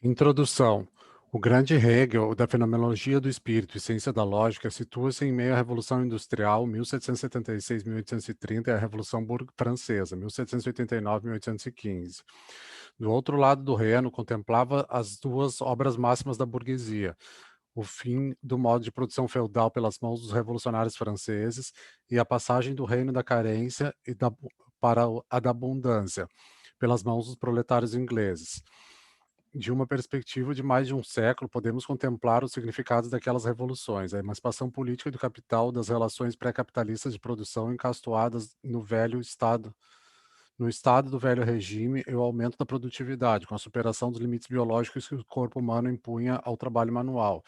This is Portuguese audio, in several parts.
Introdução. O grande Hegel, da Fenomenologia do Espírito e Ciência da Lógica, situa-se em meio à Revolução Industrial, 1776-1830, e à Revolução Francesa, 1789-1815. Do outro lado do Reno, contemplava as duas obras máximas da burguesia, o fim do modo de produção feudal pelas mãos dos revolucionários franceses e a passagem do reino da carência para a da abundância, pelas mãos dos proletários ingleses. De uma perspectiva de mais de um século, podemos contemplar os significados daquelas revoluções, a emancipação política do capital das relações pré-capitalistas de produção encastoadas no estado do velho regime e o aumento da produtividade, com a superação dos limites biológicos que o corpo humano impunha ao trabalho manual,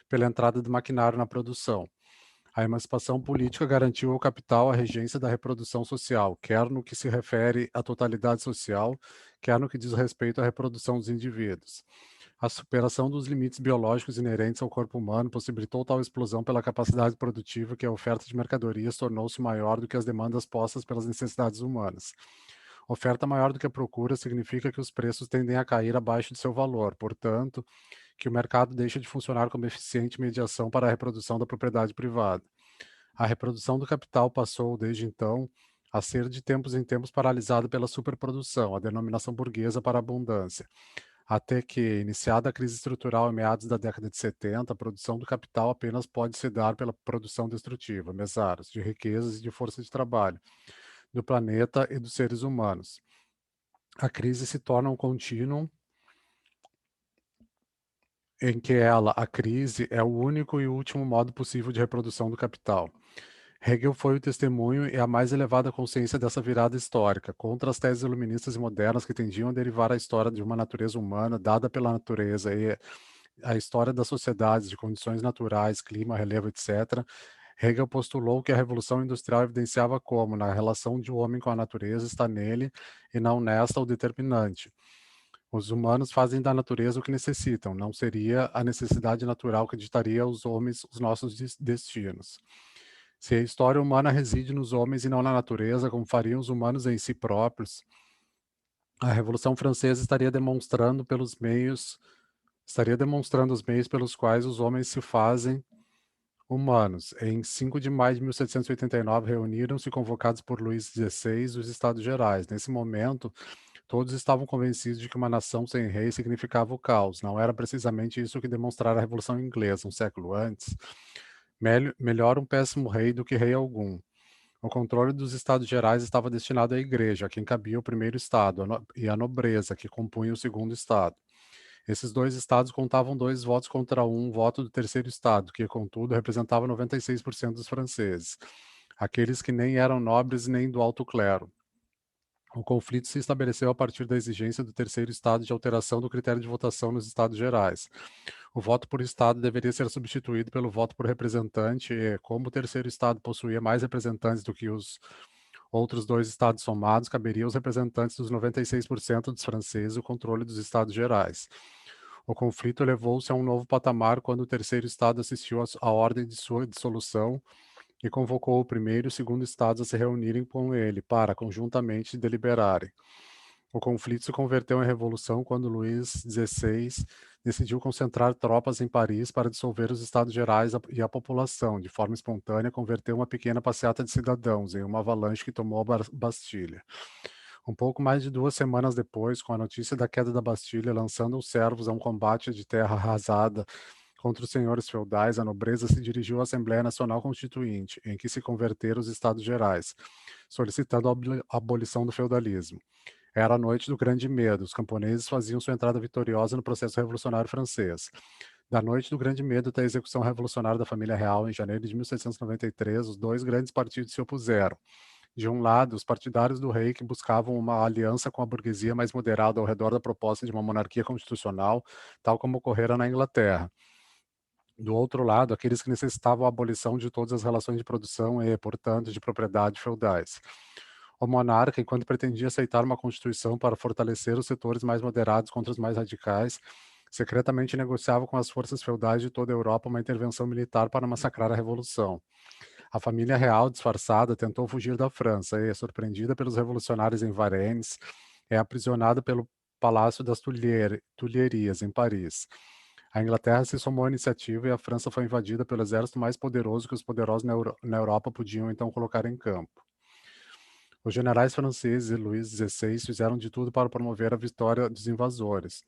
pela entrada do maquinário na produção. A emancipação política garantiu ao capital a regência da reprodução social, quer no que se refere à totalidade social, quer no que diz respeito à reprodução dos indivíduos. A superação dos limites biológicos inerentes ao corpo humano possibilitou tal explosão pela capacidade produtiva que a oferta de mercadorias tornou-se maior do que as demandas postas pelas necessidades humanas. Oferta maior do que a procura significa que os preços tendem a cair abaixo de seu valor, portanto, que o mercado deixa de funcionar como eficiente mediação para a reprodução da propriedade privada. A reprodução do capital passou, desde então, a ser de tempos em tempos paralisada pela superprodução, a denominação burguesa para a abundância, até que, iniciada a crise estrutural em meados da década de 70, a produção do capital apenas pode se dar pela produção destrutiva, mesaros, de riquezas e de força de trabalho, do planeta e dos seres humanos. A crise se torna um contínuo em que a crise, é o único e último modo possível de reprodução do capital. Hegel foi o testemunho e a mais elevada consciência dessa virada histórica, contra as teses iluministas e modernas que tendiam a derivar a história de uma natureza humana dada pela natureza e a história das sociedades, de condições naturais, clima, relevo, etc. Hegel postulou que a Revolução Industrial evidenciava como, na relação de um homem com a natureza, está nele e não nesta o determinante. Os humanos fazem da natureza o que necessitam, não seria a necessidade natural que ditaria aos homens os nossos destinos. Se a história humana reside nos homens e não na natureza, como fariam os humanos em si próprios, a Revolução Francesa estaria demonstrando os meios pelos quais os homens se fazem humanos. Em 5 de maio de 1789, reuniram-se, convocados por Luís XVI, os Estados Gerais. Nesse momento, todos estavam convencidos de que uma nação sem rei significava o caos. Não era precisamente isso que demonstrara a Revolução Inglesa, um século antes. Melhor um péssimo rei do que rei algum. O controle dos Estados Gerais estava destinado à Igreja, a quem cabia o primeiro Estado, e à nobreza, que compunha o segundo Estado. Esses dois estados contavam 2 votos contra um voto do terceiro estado, que, contudo, representava 96% dos franceses, aqueles que nem eram nobres nem do alto clero. O conflito se estabeleceu a partir da exigência do terceiro estado de alteração do critério de votação nos Estados Gerais. O voto por estado deveria ser substituído pelo voto por representante e, como o terceiro estado possuía mais representantes do que os outros 2 estados somados, caberia aos representantes dos 96% dos franceses o controle dos Estados Gerais. O conflito elevou-se a um novo patamar quando o terceiro estado assistiu à ordem de sua dissolução e convocou o primeiro e o segundo estados a se reunirem com ele para, conjuntamente, deliberarem. O conflito se converteu em revolução quando Luís XVI decidiu concentrar tropas em Paris para dissolver os Estados Gerais e a população, de forma espontânea, converteu uma pequena passeata de cidadãos em uma avalanche que tomou a Bastilha. Um pouco mais de 2 semanas depois, com a notícia da queda da Bastilha, lançando os servos a um combate de terra arrasada contra os senhores feudais, a nobreza se dirigiu à Assembleia Nacional Constituinte, em que se converteram os Estados Gerais, solicitando a abolição do feudalismo. Era a noite do grande medo, os camponeses faziam sua entrada vitoriosa no processo revolucionário francês. Da noite do grande medo até a execução revolucionária da família real, em janeiro de 1793, os 2 grandes partidos se opuseram. De um lado, os partidários do rei que buscavam uma aliança com a burguesia mais moderada ao redor da proposta de uma monarquia constitucional, tal como ocorrera na Inglaterra. Do outro lado, aqueles que necessitavam a abolição de todas as relações de produção e, portanto, de propriedade feudais. O monarca, enquanto pretendia aceitar uma constituição para fortalecer os setores mais moderados contra os mais radicais, secretamente negociava com as forças feudais de toda a Europa uma intervenção militar para massacrar a revolução. A família real, disfarçada, tentou fugir da França e, surpreendida pelos revolucionários em Varennes, é aprisionada Palácio das Tulherias, em Paris. A Inglaterra se somou à iniciativa e a França foi invadida pelo exército mais poderoso que os poderosos na Europa podiam então colocar em campo. Os generais franceses e Luís XVI fizeram de tudo para promover a vitória dos invasores.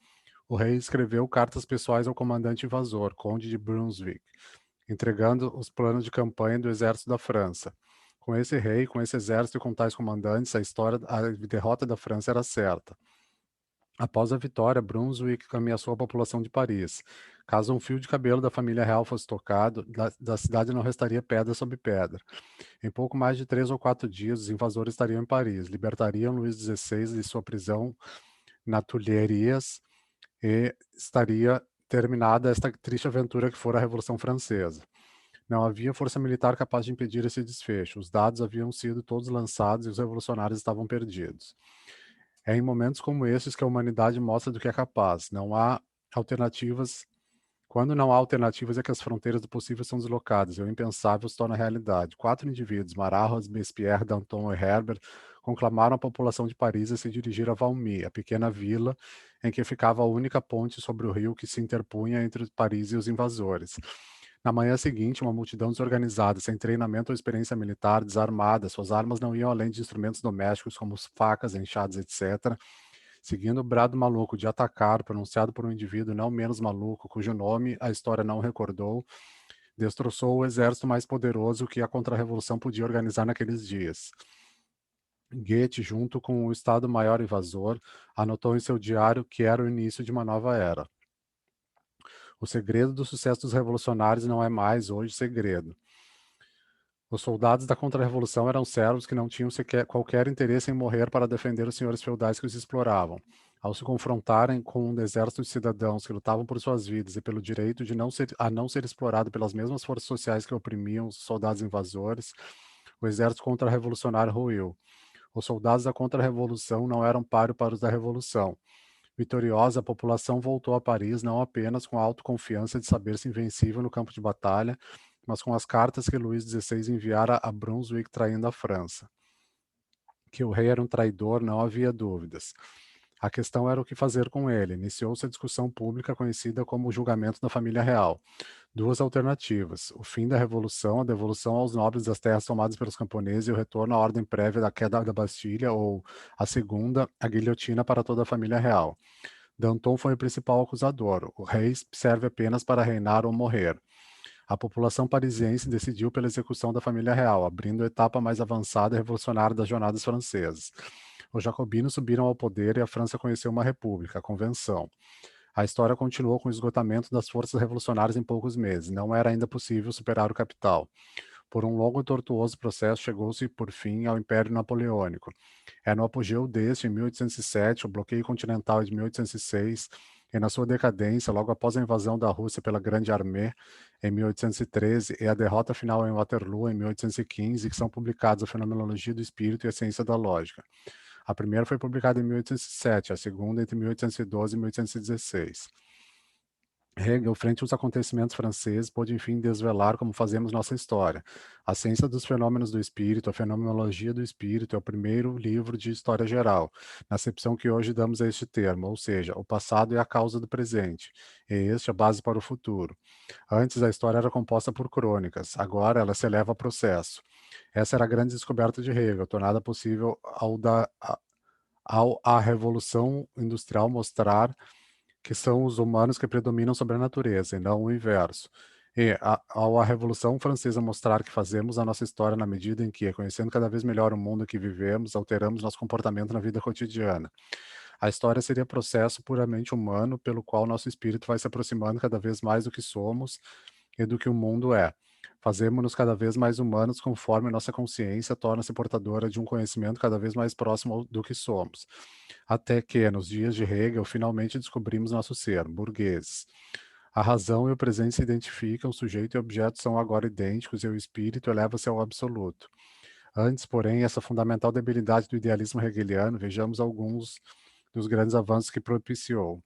O rei escreveu cartas pessoais ao comandante invasor, Conde de Brunswick, entregando os planos de campanha do exército da França. Com esse rei, com esse exército e com tais comandantes, a derrota da França era certa. Após a vitória, Brunswick ameaçou a população de Paris. Caso um fio de cabelo da família real fosse tocado, da cidade não restaria pedra sobre pedra. Em pouco mais de 3 ou 4 dias, os invasores estariam em Paris, libertariam Luís XVI de sua prisão na Tulherias e estaria terminada esta triste aventura que fora a Revolução Francesa. Não havia força militar capaz de impedir esse desfecho. Os dados haviam sido todos lançados e os revolucionários estavam perdidos. É em momentos como esses que a humanidade mostra do que é capaz. Não há alternativas. Quando não há alternativas é que as fronteiras do possível são deslocadas e o impensável se torna realidade. 4 indivíduos, Marat, Robespierre, Danton e Herbert, conclamaram a população de Paris a se dirigir a Valmy, a pequena vila em que ficava a única ponte sobre o rio que se interpunha entre Paris e os invasores. Na manhã seguinte, uma multidão desorganizada, sem treinamento ou experiência militar, desarmada, suas armas não iam além de instrumentos domésticos como facas, enxadas, etc., seguindo o brado maluco de atacar, pronunciado por um indivíduo não menos maluco, cujo nome a história não recordou, destroçou o exército mais poderoso que a contra-revolução podia organizar naqueles dias. Goethe, junto com o Estado-Maior invasor, anotou em seu diário que era o início de uma nova era. O segredo do sucesso dos revolucionários não é mais hoje segredo. Os soldados da contra-revolução eram servos que não tinham qualquer interesse em morrer para defender os senhores feudais que os exploravam. Ao se confrontarem com um exército de cidadãos que lutavam por suas vidas e pelo direito de não ser explorado pelas mesmas forças sociais que oprimiam os soldados invasores, o exército contra-revolucionário ruiu. Os soldados da contra-revolução não eram páreo para os da revolução. Vitoriosa, a população voltou a Paris não apenas com a autoconfiança de saber-se invencível no campo de batalha, mas com as cartas que Luís XVI enviara a Brunswick traindo a França. Que o rei era um traidor, não havia dúvidas. A questão era o que fazer com ele. Iniciou-se a discussão pública conhecida como o julgamento da família real. 2 alternativas: o fim da revolução, a devolução aos nobres das terras tomadas pelos camponeses e o retorno à ordem prévia da queda da Bastilha, ou a segunda, a guilhotina para toda a família real. Danton foi o principal acusador. O rei serve apenas para reinar ou morrer. A população parisiense decidiu pela execução da família real, abrindo a etapa mais avançada e revolucionária das jornadas francesas. Os jacobinos subiram ao poder e a França conheceu uma república, a Convenção. A história continuou com o esgotamento das forças revolucionárias em poucos meses. Não era ainda possível superar o capital. Por um longo e tortuoso processo, chegou-se, por fim, ao Império Napoleônico. É no apogeu deste, em 1807, o bloqueio continental de 1806, e na sua decadência, logo após a invasão da Rússia pela Grande Armée, em 1813, e a derrota final em Waterloo, em 1815, que são publicados a Fenomenologia do Espírito e a Ciência da Lógica. A primeira foi publicada em 1807, a segunda entre 1812 e 1816. Hegel, frente aos acontecimentos franceses, pôde enfim desvelar como fazemos nossa história. A ciência dos fenômenos do espírito, a fenomenologia do espírito, é o primeiro livro de história geral, na acepção que hoje damos a este termo, ou seja, o passado é a causa do presente, e este a base para o futuro. Antes, a história era composta por crônicas, agora ela se eleva a processo. Essa era a grande descoberta de Hegel, tornada possível ao a Revolução Industrial mostrar que são os humanos que predominam sobre a natureza, e não o inverso. E ao a Revolução Francesa mostrar que fazemos a nossa história na medida em que, conhecendo cada vez melhor o mundo que vivemos, alteramos nosso comportamento na vida cotidiana. A história seria processo puramente humano, pelo qual nosso espírito vai se aproximando cada vez mais do que somos e do que o mundo é. Fazemos-nos cada vez mais humanos conforme nossa consciência torna-se portadora de um conhecimento cada vez mais próximo do que somos. Até que, nos dias de Hegel, finalmente descobrimos nosso ser, burgueses. A razão e o presente se identificam, o sujeito e o objeto são agora idênticos e o espírito eleva-se ao absoluto. Antes, porém, essa fundamental debilidade do idealismo hegeliano, vejamos alguns dos grandes avanços que propiciou.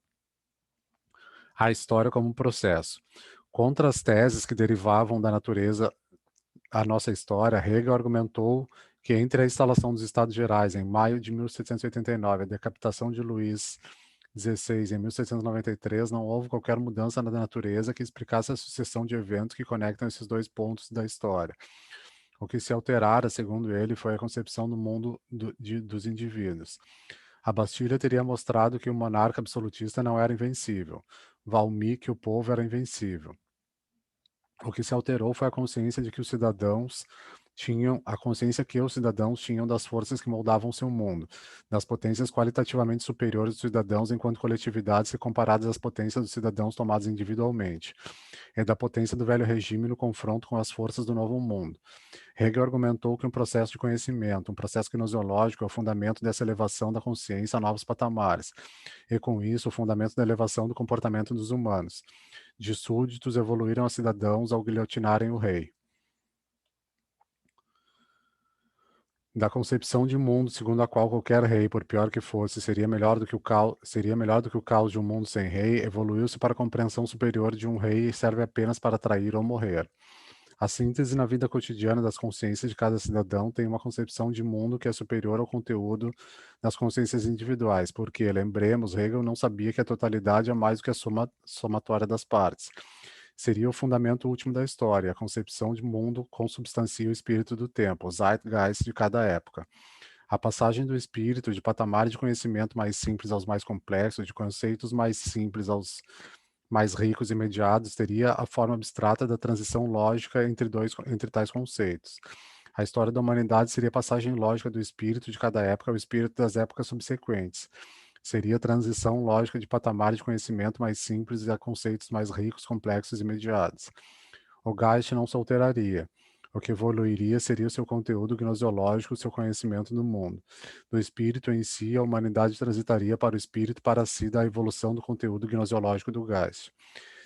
A história como um processo. Contra as teses que derivavam da natureza a nossa história, Hegel argumentou que entre a instalação dos Estados Gerais em maio de 1789 e a decapitação de Luís XVI em 1793, não houve qualquer mudança na natureza que explicasse a sucessão de eventos que conectam esses dois pontos da história. O que se alterara, segundo ele, foi a concepção do mundo dos indivíduos. A Bastilha teria mostrado que o monarca absolutista não era invencível. Valmy que o povo era invencível. O que se alterou foi a consciência de que os cidadãos tinham das forças que moldavam seu mundo, das potências qualitativamente superiores dos cidadãos enquanto coletividades se comparadas às potências dos cidadãos tomados individualmente, e da potência do velho regime no confronto com as forças do novo mundo. Hegel argumentou que um processo de conhecimento, um processo gnoseológico, é o fundamento dessa elevação da consciência a novos patamares, e com isso o fundamento da elevação do comportamento dos humanos. De súditos evoluíram a cidadãos ao guilhotinarem o rei. Da concepção de mundo segundo a qual qualquer rei, por pior que fosse, seria melhor do que o caos de um mundo sem rei, evoluiu-se para a compreensão superior de um rei e serve apenas para trair ou morrer. A síntese na vida cotidiana das consciências de cada cidadão tem uma concepção de mundo que é superior ao conteúdo das consciências individuais, porque, lembremos, Hegel não sabia que a totalidade é mais do que a somatória das partes. Seria o fundamento último da história, a concepção de mundo consubstancia o espírito do tempo, o zeitgeist de cada época. A passagem do espírito de patamares de conhecimento mais simples aos mais complexos, de conceitos mais simples aos mais ricos e imediatos, teria a forma abstrata da transição lógica entre tais conceitos. A história da humanidade seria a passagem lógica do espírito de cada época ao espírito das épocas subsequentes. Seria a transição lógica de patamares de conhecimento mais simples a conceitos mais ricos, complexos e imediatos. O Geist não se alteraria. O que evoluiria seria o seu conteúdo gnoseológico, o seu conhecimento do mundo. Do espírito em si, a humanidade transitaria para o espírito para si da evolução do conteúdo gnoseológico do Geist.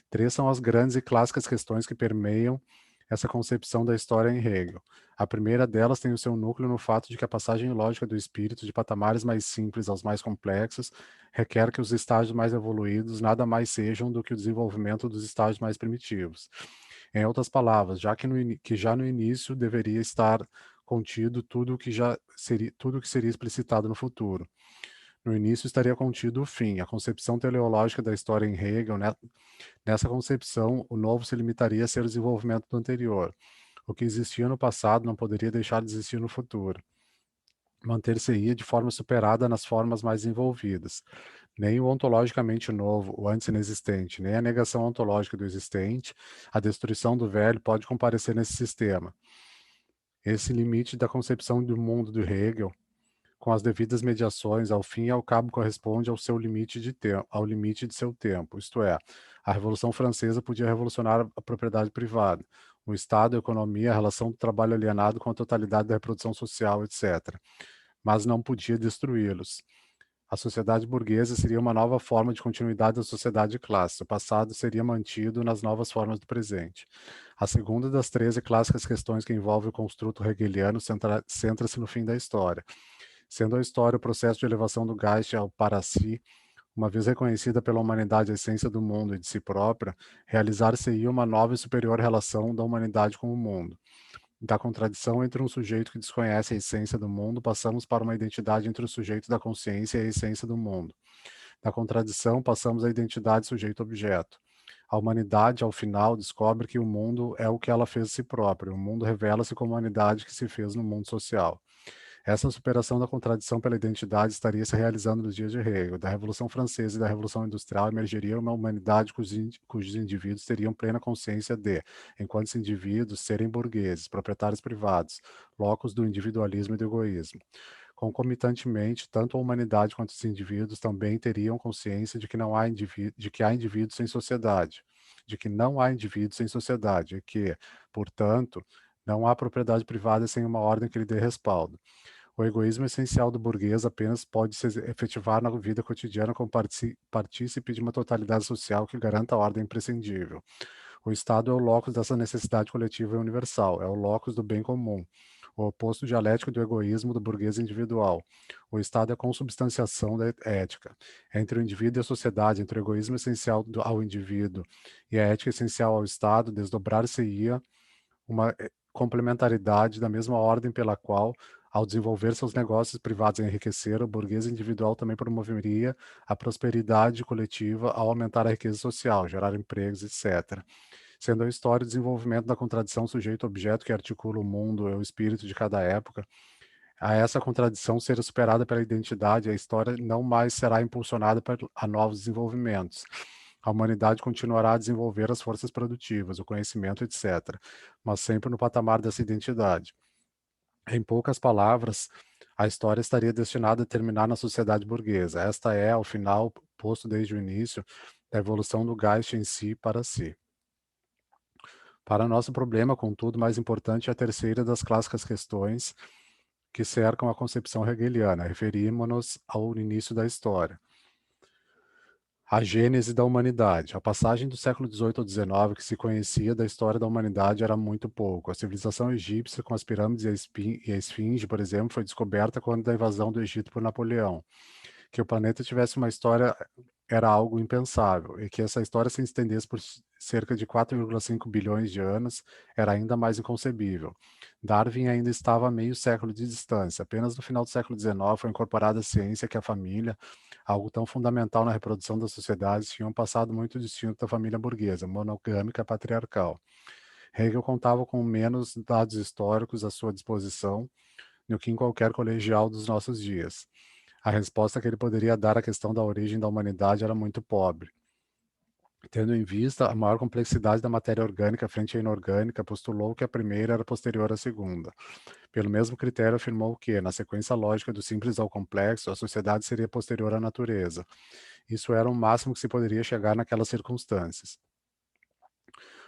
Três são as grandes e clássicas questões que permeiam essa concepção da história em Hegel. A primeira delas tem o seu núcleo no fato de que a passagem lógica do espírito de patamares mais simples aos mais complexos requer que os estágios mais evoluídos nada mais sejam do que o desenvolvimento dos estágios mais primitivos. Em outras palavras, que já no início deveria estar contido tudo que seria explicitado no futuro. No início estaria contido o fim, a concepção teleológica da história em Hegel. Nessa concepção, o novo se limitaria a ser o desenvolvimento do anterior. O que existia no passado não poderia deixar de existir no futuro. Manter-se-ia de forma superada nas formas mais envolvidas. Nem o ontologicamente novo, o antes inexistente, nem a negação ontológica do existente, a destruição do velho pode comparecer nesse sistema. Esse limite da concepção do mundo do Hegel, com as devidas mediações, ao fim e ao cabo corresponde ao seu limite de tempo, ao limite de seu tempo. Isto é, a Revolução Francesa podia revolucionar a propriedade privada, o Estado, a economia, a relação do trabalho alienado com a totalidade da reprodução social, etc. Mas não podia destruí-los. A sociedade burguesa seria uma nova forma de continuidade da sociedade de classe. O passado seria mantido nas novas formas do presente. A segunda das 13 clássicas questões que envolve o construto hegeliano centra-se no fim da história. Sendo a história o processo de elevação do Geist ao para si, uma vez reconhecida pela humanidade a essência do mundo e de si própria, realizar-se-ia uma nova e superior relação da humanidade com o mundo. Da contradição entre um sujeito que desconhece a essência do mundo, passamos para uma identidade entre o sujeito da consciência e a essência do mundo. Da contradição, passamos à identidade sujeito-objeto. A humanidade, ao final, descobre que o mundo é o que ela fez de si própria. O mundo revela-se como a humanidade que se fez no mundo social. Essa superação da contradição pela identidade estaria se realizando nos dias de Hegel. Da Revolução Francesa e da Revolução Industrial emergeria uma humanidade cujos indivíduos teriam plena consciência de, enquanto indivíduos, serem burgueses, proprietários privados, locus do individualismo e do egoísmo. Concomitantemente, tanto a humanidade quanto os indivíduos também teriam consciência de que há indivíduos sem sociedade, de que não há indivíduos sem sociedade, e que, portanto, não há propriedade privada sem uma ordem que lhe dê respaldo. O egoísmo essencial do burguês apenas pode se efetivar na vida cotidiana como partícipe de uma totalidade social que garanta a ordem imprescindível. O Estado é o locus dessa necessidade coletiva e universal, é o locus do bem comum, o oposto dialético do egoísmo do burguês individual. O Estado é a consubstanciação da ética. Entre o indivíduo e a sociedade, entre o egoísmo essencial ao indivíduo e a ética essencial ao Estado, desdobrar-se-ia uma complementaridade da mesma ordem pela qual Ao desenvolver seus negócios privados e enriquecer, o burguês individual também promoveria a prosperidade coletiva ao aumentar a riqueza social, gerar empregos, etc. Sendo a história o desenvolvimento da contradição sujeito-objeto que articula o mundo e o espírito de cada época, a essa contradição ser superada pela identidade, a história não mais será impulsionada a novos desenvolvimentos. A humanidade continuará a desenvolver as forças produtivas, o conhecimento, etc., mas sempre no patamar dessa identidade. Em poucas palavras, a história estaria destinada a terminar na sociedade burguesa. Esta é, ao final, posto desde o início, da evolução do Geist em si para si. Para nosso problema, contudo, mais importante é a terceira das clássicas questões que cercam a concepção hegeliana. Referimos-nos ao início da história. A gênese da humanidade. A passagem do século XVIII ao XIX que se conhecia da história da humanidade era muito pouco. A civilização egípcia, com as pirâmides e a esfinge, por exemplo, foi descoberta quando da invasão do Egito por Napoleão. Que o planeta tivesse uma história era algo impensável, e que essa história se estendesse por cerca de 4,5 bilhões de anos era ainda mais inconcebível. Darwin ainda estava a meio século de distância. Apenas no final do século XIX foi incorporada a ciência que a família, algo tão fundamental na reprodução das sociedades, tinha um passado muito distinto da família burguesa, monogâmica patriarcal. Hegel contava com menos dados históricos à sua disposição do que em qualquer colegial dos nossos dias. A resposta que ele poderia dar à questão da origem da humanidade era muito pobre. Tendo em vista a maior complexidade da matéria orgânica frente à inorgânica, postulou que a primeira era posterior à segunda. Pelo mesmo critério, afirmou que, na sequência lógica do simples ao complexo, a sociedade seria posterior à natureza. Isso era o máximo que se poderia chegar naquelas circunstâncias.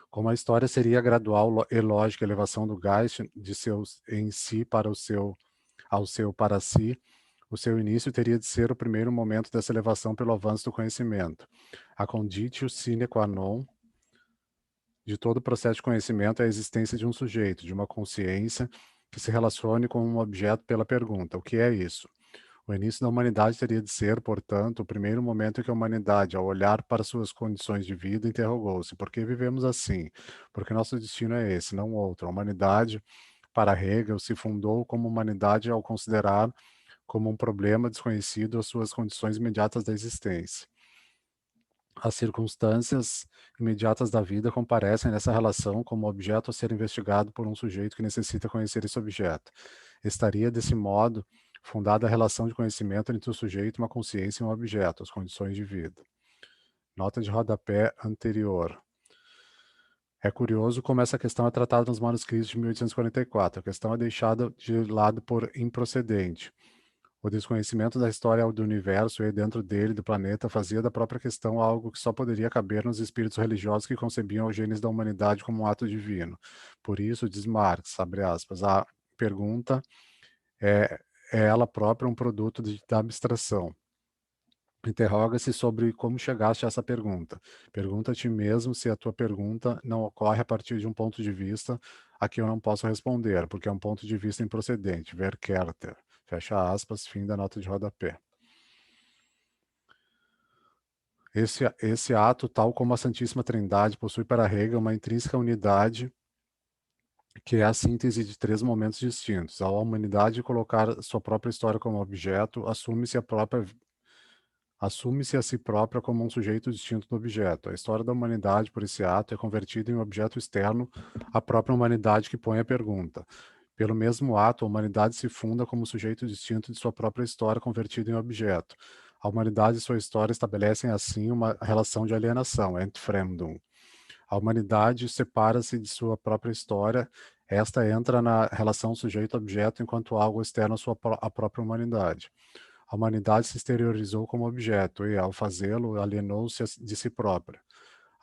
Como a história seria a gradual e lógica elevação do Geist de seus em si para o seu ao seu para si, o seu início teria de ser o primeiro momento dessa elevação pelo avanço do conhecimento. A conditio sine qua non de todo o processo de conhecimento é a existência de um sujeito, de uma consciência que se relacione com um objeto pela pergunta: o que é isso? O início da humanidade teria de ser, portanto, o primeiro momento em que a humanidade, ao olhar para suas condições de vida, interrogou-se: por que vivemos assim? Porque nosso destino é esse, não outro. A humanidade, para Hegel, se fundou como humanidade ao considerar como um problema desconhecido as suas condições imediatas da existência. As circunstâncias imediatas da vida comparecem nessa relação como objeto a ser investigado por um sujeito que necessita conhecer esse objeto. Estaria, desse modo, fundada a relação de conhecimento entre o sujeito, uma consciência e um objeto, as condições de vida. Nota de rodapé anterior. É curioso como essa questão é tratada nos manuscritos de 1844. A questão é deixada de lado por improcedente. O desconhecimento da história do universo e dentro dele, do planeta, fazia da própria questão algo que só poderia caber nos espíritos religiosos que concebiam o gênese da humanidade como um ato divino. Por isso, diz Marx, abre aspas, a pergunta é, é ela própria um produto da abstração. Interroga-se sobre como chegaste a essa pergunta. Pergunta a ti mesmo se a tua pergunta não ocorre a partir de um ponto de vista a que eu não posso responder, porque é um ponto de vista improcedente. Verkerter. Fecha aspas, fim da nota de rodapé. Esse ato, tal como a Santíssima Trindade, possui para Hegel uma intrínseca unidade que é a síntese de três momentos distintos. Ao a humanidade colocar sua própria história como objeto, assume-se a si própria como um sujeito distinto do objeto. A história da humanidade, por esse ato, é convertida em um objeto externo à própria humanidade que põe a pergunta. Pelo mesmo ato, a humanidade se funda como sujeito distinto de sua própria história convertida em objeto. A humanidade e sua história estabelecem, assim, uma relação de alienação, Entfremdung. A humanidade separa-se de sua própria história, esta entra na relação sujeito-objeto enquanto algo externo à própria humanidade. A humanidade se exteriorizou como objeto e, ao fazê-lo, alienou-se de si própria.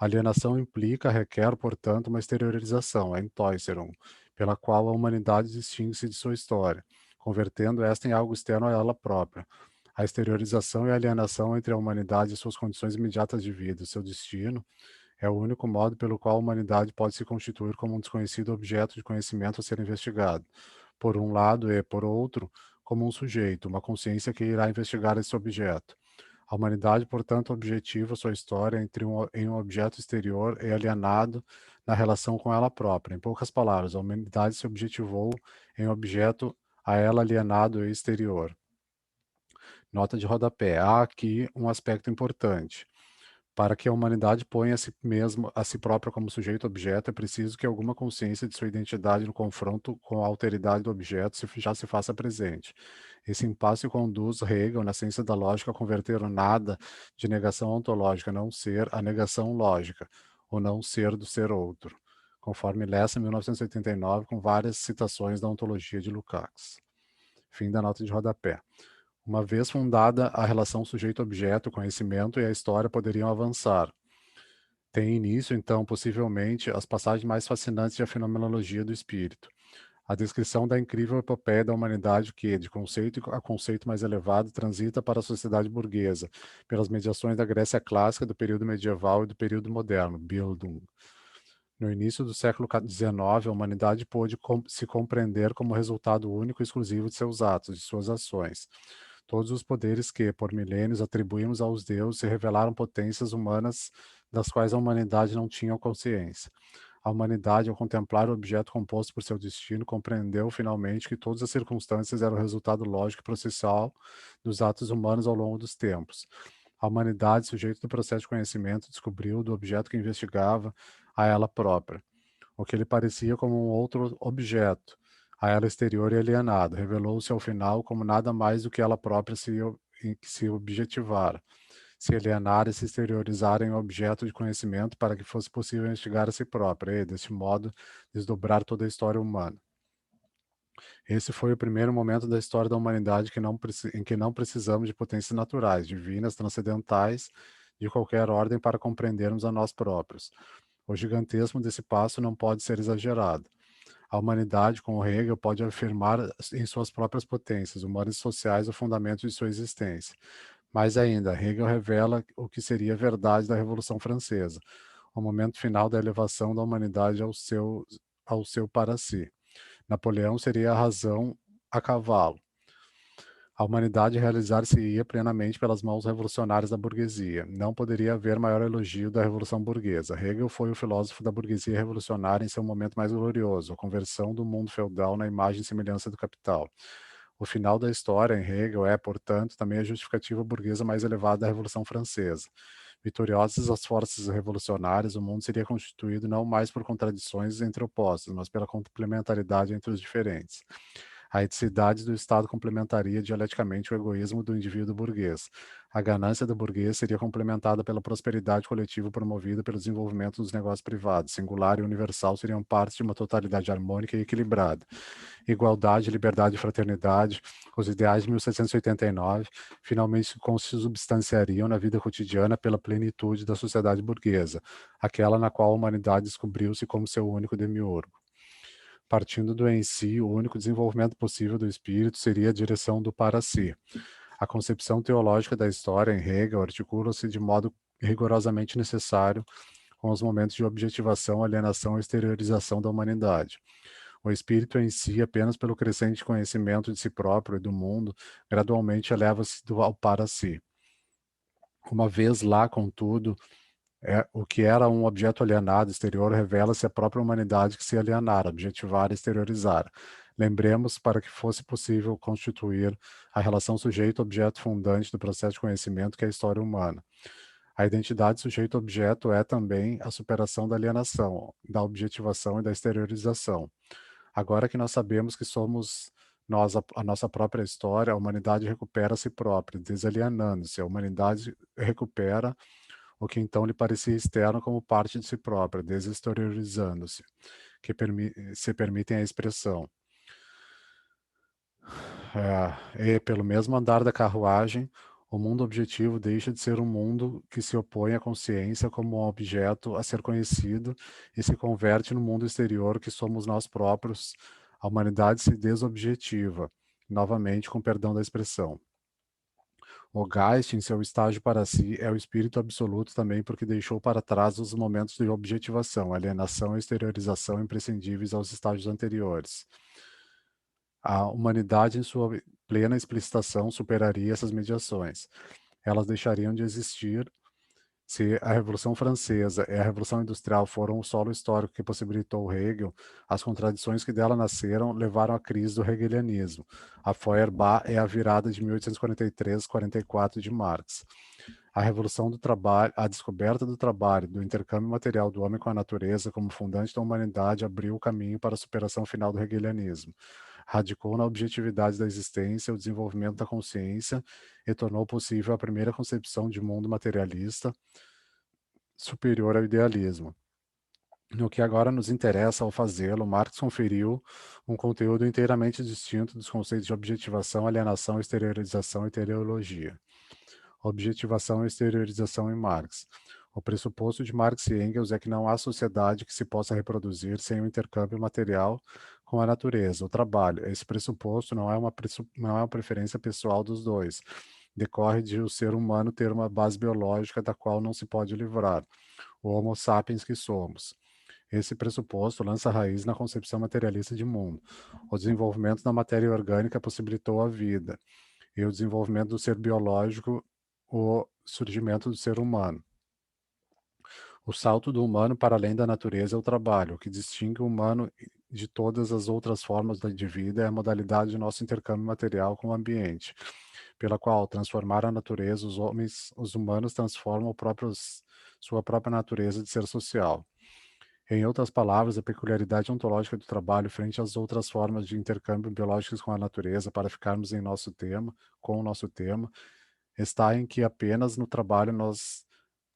A alienação implica, requer, portanto, uma exteriorização, a Entäußerung, pela qual a humanidade distingue-se de sua história, convertendo esta em algo externo a ela própria. A exteriorização e a alienação entre a humanidade e suas condições imediatas de vida, seu destino, é o único modo pelo qual a humanidade pode se constituir como um desconhecido objeto de conhecimento a ser investigado, por um lado e, por outro, como um sujeito, uma consciência que irá investigar esse objeto. A humanidade, portanto, objetiva sua história em um objeto exterior e alienado na relação com ela própria. Em poucas palavras, a humanidade se objetivou em objeto a ela alienado e exterior. Nota de rodapé. Há aqui um aspecto importante. Para que a humanidade ponha a si mesma, a si própria como sujeito-objeto, é preciso que alguma consciência de sua identidade no confronto com a alteridade do objeto já se faça presente. Esse impasse conduz Hegel, na ciência da lógica, a converter o nada de negação ontológica, não ser, a negação lógica, o não ser do ser outro, conforme Lessa, 1989, com várias citações da ontologia de Lukács. Fim da nota de rodapé. Uma vez fundada a relação sujeito-objeto, o conhecimento e a história poderiam avançar. Tem início, então, possivelmente, as passagens mais fascinantes da fenomenologia do espírito. A descrição da incrível epopeia da humanidade que, de conceito a conceito mais elevado, transita para a sociedade burguesa, pelas mediações da Grécia clássica, do período medieval e do período moderno, Bildung. No início do século XIX, a humanidade pôde se compreender como resultado único e exclusivo de seus atos, de suas ações. Todos os poderes que, por milênios, atribuímos aos deuses se revelaram potências humanas das quais a humanidade não tinha consciência. A humanidade, ao contemplar o objeto composto por seu destino, compreendeu finalmente que todas as circunstâncias eram o resultado lógico e processual dos atos humanos ao longo dos tempos. A humanidade, sujeito do processo de conhecimento, descobriu do objeto que investigava a ela própria, o que lhe parecia como um outro objeto, a ela exterior e alienado. Revelou-se ao final como nada mais do que ela própria que se objetivara, se alienar e se exteriorizar em objeto de conhecimento para que fosse possível investigar a si própria e, deste modo, desdobrar toda a história humana. Esse foi o primeiro momento da história da humanidade em que não precisamos de potências naturais, divinas, transcendentais, de qualquer ordem para compreendermos a nós próprios. O gigantesco desse passo não pode ser exagerado. A humanidade, com Hegel, pode afirmar em suas próprias potências, humanas e sociais, o fundamento de sua existência. Mais ainda, Hegel revela o que seria a verdade da Revolução Francesa, o momento final da elevação da humanidade ao seu para si. Napoleão seria a razão a cavalo. A humanidade realizar-se-ia plenamente pelas mãos revolucionárias da burguesia. Não poderia haver maior elogio da Revolução Burguesa. Hegel foi o filósofo da burguesia revolucionária em seu momento mais glorioso, a conversão do mundo feudal na imagem e semelhança do capital. O final da história, em Hegel, é, portanto, também a justificativa burguesa mais elevada da Revolução Francesa. Vitoriosas as forças revolucionárias, o mundo seria constituído não mais por contradições entre opostos, mas pela complementaridade entre os diferentes. A eticidade do Estado complementaria dialeticamente o egoísmo do indivíduo burguês. A ganância do burguês seria complementada pela prosperidade coletiva promovida pelo desenvolvimento dos negócios privados. Singular e universal seriam partes de uma totalidade harmônica e equilibrada. Igualdade, liberdade e fraternidade, os ideais de 1789, finalmente se consubstanciariam na vida cotidiana pela plenitude da sociedade burguesa, aquela na qual a humanidade descobriu-se como seu único demiurgo. Partindo do em si, o único desenvolvimento possível do espírito seria a direção do para si. A concepção teológica da história em Hegel articula-se de modo rigorosamente necessário com os momentos de objetivação, alienação e exteriorização da humanidade. O espírito em si, apenas pelo crescente conhecimento de si próprio e do mundo, gradualmente eleva-se ao para si. Uma vez lá, contudo, o que era um objeto alienado exterior revela-se a própria humanidade que se alienara, objetivar e exteriorizar. Lembremos, para que fosse possível constituir a relação sujeito-objeto fundante do processo de conhecimento que é a história humana. A identidade sujeito-objeto é também a superação da alienação, da objetivação e da exteriorização. Agora que nós sabemos que somos nós a nossa própria história, a humanidade recupera a si própria, desalienando-se. A humanidade recupera o que então lhe parecia externo como parte de si própria, desexteriorizando-se, que se permitem a expressão. E pelo mesmo andar da carruagem, o mundo objetivo deixa de ser um mundo que se opõe à consciência como um objeto a ser conhecido e se converte no mundo exterior que somos nós próprios. A humanidade se desobjetiva, novamente com perdão da expressão. O Geist, em seu estágio para si, é o espírito absoluto também porque deixou para trás os momentos de objetivação, alienação e exteriorização imprescindíveis aos estágios anteriores. A humanidade, em sua plena explicitação, superaria essas mediações. Elas deixariam de existir Se a Revolução Francesa e a Revolução Industrial foram o solo histórico que possibilitou Hegel, as contradições que dela nasceram levaram à crise do hegelianismo. A Feuerbach é a virada de 1843-44 de Marx. A revolução do trabalho, a descoberta do trabalho, do intercâmbio material do homem com a natureza como fundante da humanidade abriu o caminho para a superação final do hegelianismo. Radicou na objetividade da existência, o desenvolvimento da consciência e tornou possível a primeira concepção de mundo materialista superior ao idealismo. No que agora nos interessa ao fazê-lo, Marx conferiu um conteúdo inteiramente distinto dos conceitos de objetivação, alienação, exteriorização e teleologia. Objetivação e exteriorização em Marx. O pressuposto de Marx e Engels é que não há sociedade que se possa reproduzir sem o intercâmbio material com a natureza, o trabalho. Esse pressuposto não é uma preferência pessoal dos dois. Decorre de o ser humano ter uma base biológica da qual não se pode livrar, o Homo sapiens que somos. Esse pressuposto lança raiz na concepção materialista de mundo. O desenvolvimento da matéria orgânica possibilitou a vida, e o desenvolvimento do ser biológico, o surgimento do ser humano. O salto do humano para além da natureza é o trabalho. O que distingue o humano de todas as outras formas de vida é a modalidade de nosso intercâmbio material com o ambiente, pela qual, ao transformar a natureza, os humanos transformam sua própria natureza de ser social. Em outras palavras, a peculiaridade ontológica do trabalho frente às outras formas de intercâmbio biológicos com a natureza, para ficarmos com o nosso tema, está em que apenas no trabalho nós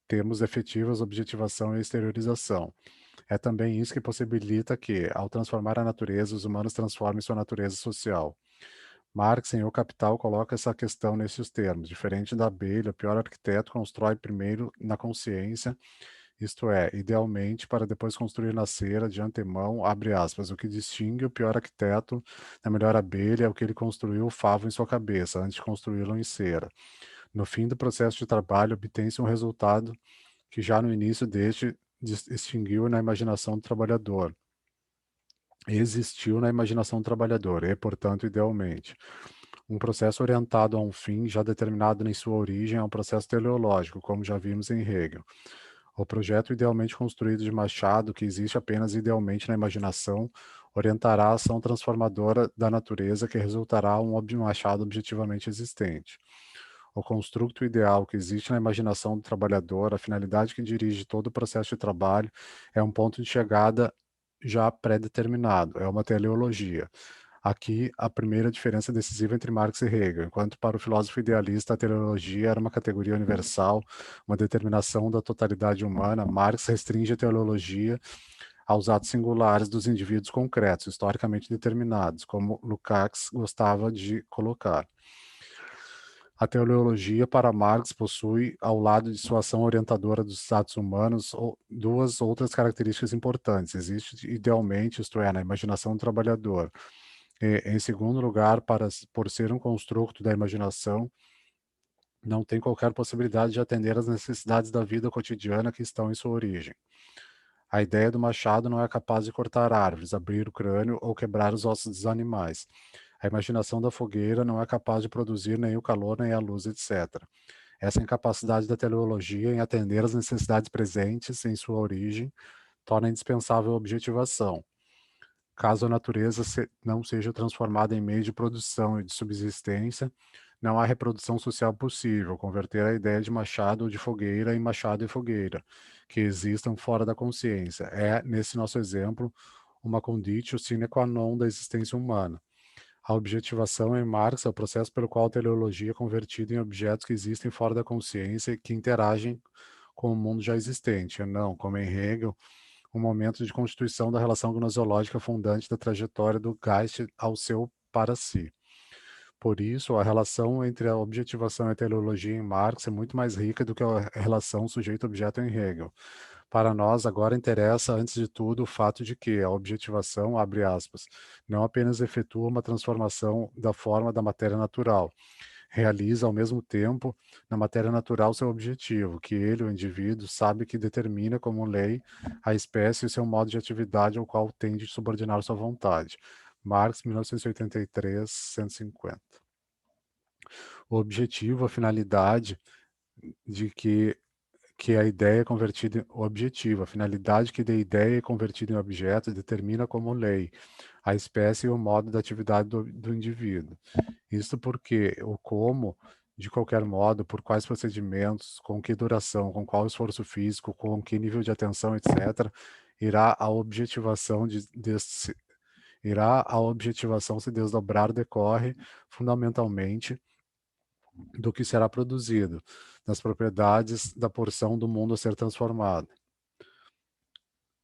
temos efetivas objetivação e exteriorização. É também isso que possibilita que, ao transformar a natureza, os humanos transformem sua natureza social. Marx, em O Capital, coloca essa questão nesses termos. Diferente da abelha, o pior arquiteto constrói primeiro na consciência, isto é, idealmente, para depois construir na cera, de antemão, abre aspas, o que distingue o pior arquiteto da melhor abelha é o que ele construiu o favo em sua cabeça, antes de construí-lo em cera. No fim do processo de trabalho, obtém-se um resultado que já no início deste extinguiu na imaginação do trabalhador. Existiu na imaginação do trabalhador e, portanto, idealmente. Um processo orientado a um fim já determinado em sua origem é um processo teleológico, como já vimos em Hegel. O projeto idealmente construído de Machado, que existe apenas idealmente na imaginação, orientará a ação transformadora da natureza que resultará um Machado objetivamente existente. O construto ideal que existe na imaginação do trabalhador, a finalidade que dirige todo o processo de trabalho, é um ponto de chegada já pré-determinado, é uma teleologia. Aqui, a primeira diferença decisiva entre Marx e Hegel. Enquanto para o filósofo idealista a teleologia era uma categoria universal, uma determinação da totalidade humana, Marx restringe a teleologia aos atos singulares dos indivíduos concretos, historicamente determinados, como Lukács gostava de colocar. A teleologia, para Marx, possui, ao lado de sua ação orientadora dos atos humanos, duas outras características importantes. Existe idealmente, isto é, na imaginação do trabalhador. E, em segundo lugar, por ser um construto da imaginação, não tem qualquer possibilidade de atender às necessidades da vida cotidiana que estão em sua origem. A ideia do machado não é capaz de cortar árvores, abrir o crânio ou quebrar os ossos dos animais. A imaginação da fogueira não é capaz de produzir nem o calor, nem a luz, etc. Essa incapacidade da teleologia em atender às necessidades presentes em sua origem torna indispensável a objetivação. Caso a natureza não seja transformada em meio de produção e de subsistência, não há reprodução social possível. Converter a ideia de machado ou de fogueira em machado e fogueira, que existam fora da consciência, é, nesse nosso exemplo, uma conditio sine qua non da existência humana. A objetivação em Marx é o processo pelo qual a teleologia é convertida em objetos que existem fora da consciência e que interagem com o mundo já existente, não, como em Hegel, um momento de constituição da relação gnoseológica fundante da trajetória do Geist ao seu para si. Por isso, a relação entre a objetivação e a teleologia em Marx é muito mais rica do que a relação sujeito-objeto em Hegel. Para nós, agora interessa, antes de tudo, o fato de que a objetivação, abre aspas, não apenas efetua uma transformação da forma da matéria natural, realiza ao mesmo tempo na matéria natural seu objetivo, que ele, o indivíduo, sabe que determina como lei a espécie e seu modo de atividade ao qual tende a subordinar sua vontade. Marx, 1983, 150. O objetivo, a finalidade de que que a ideia é convertida em objetivo. A finalidade que da ideia é convertida em objeto determina como lei a espécie e o modo da atividade do indivíduo. Isso porque o como, de qualquer modo, por quais procedimentos, com que duração, com qual esforço físico, com que nível de atenção, etc., irá a objetivação irá a objetivação se desdobrar decorre fundamentalmente do que será produzido, das propriedades da porção do mundo a ser transformada.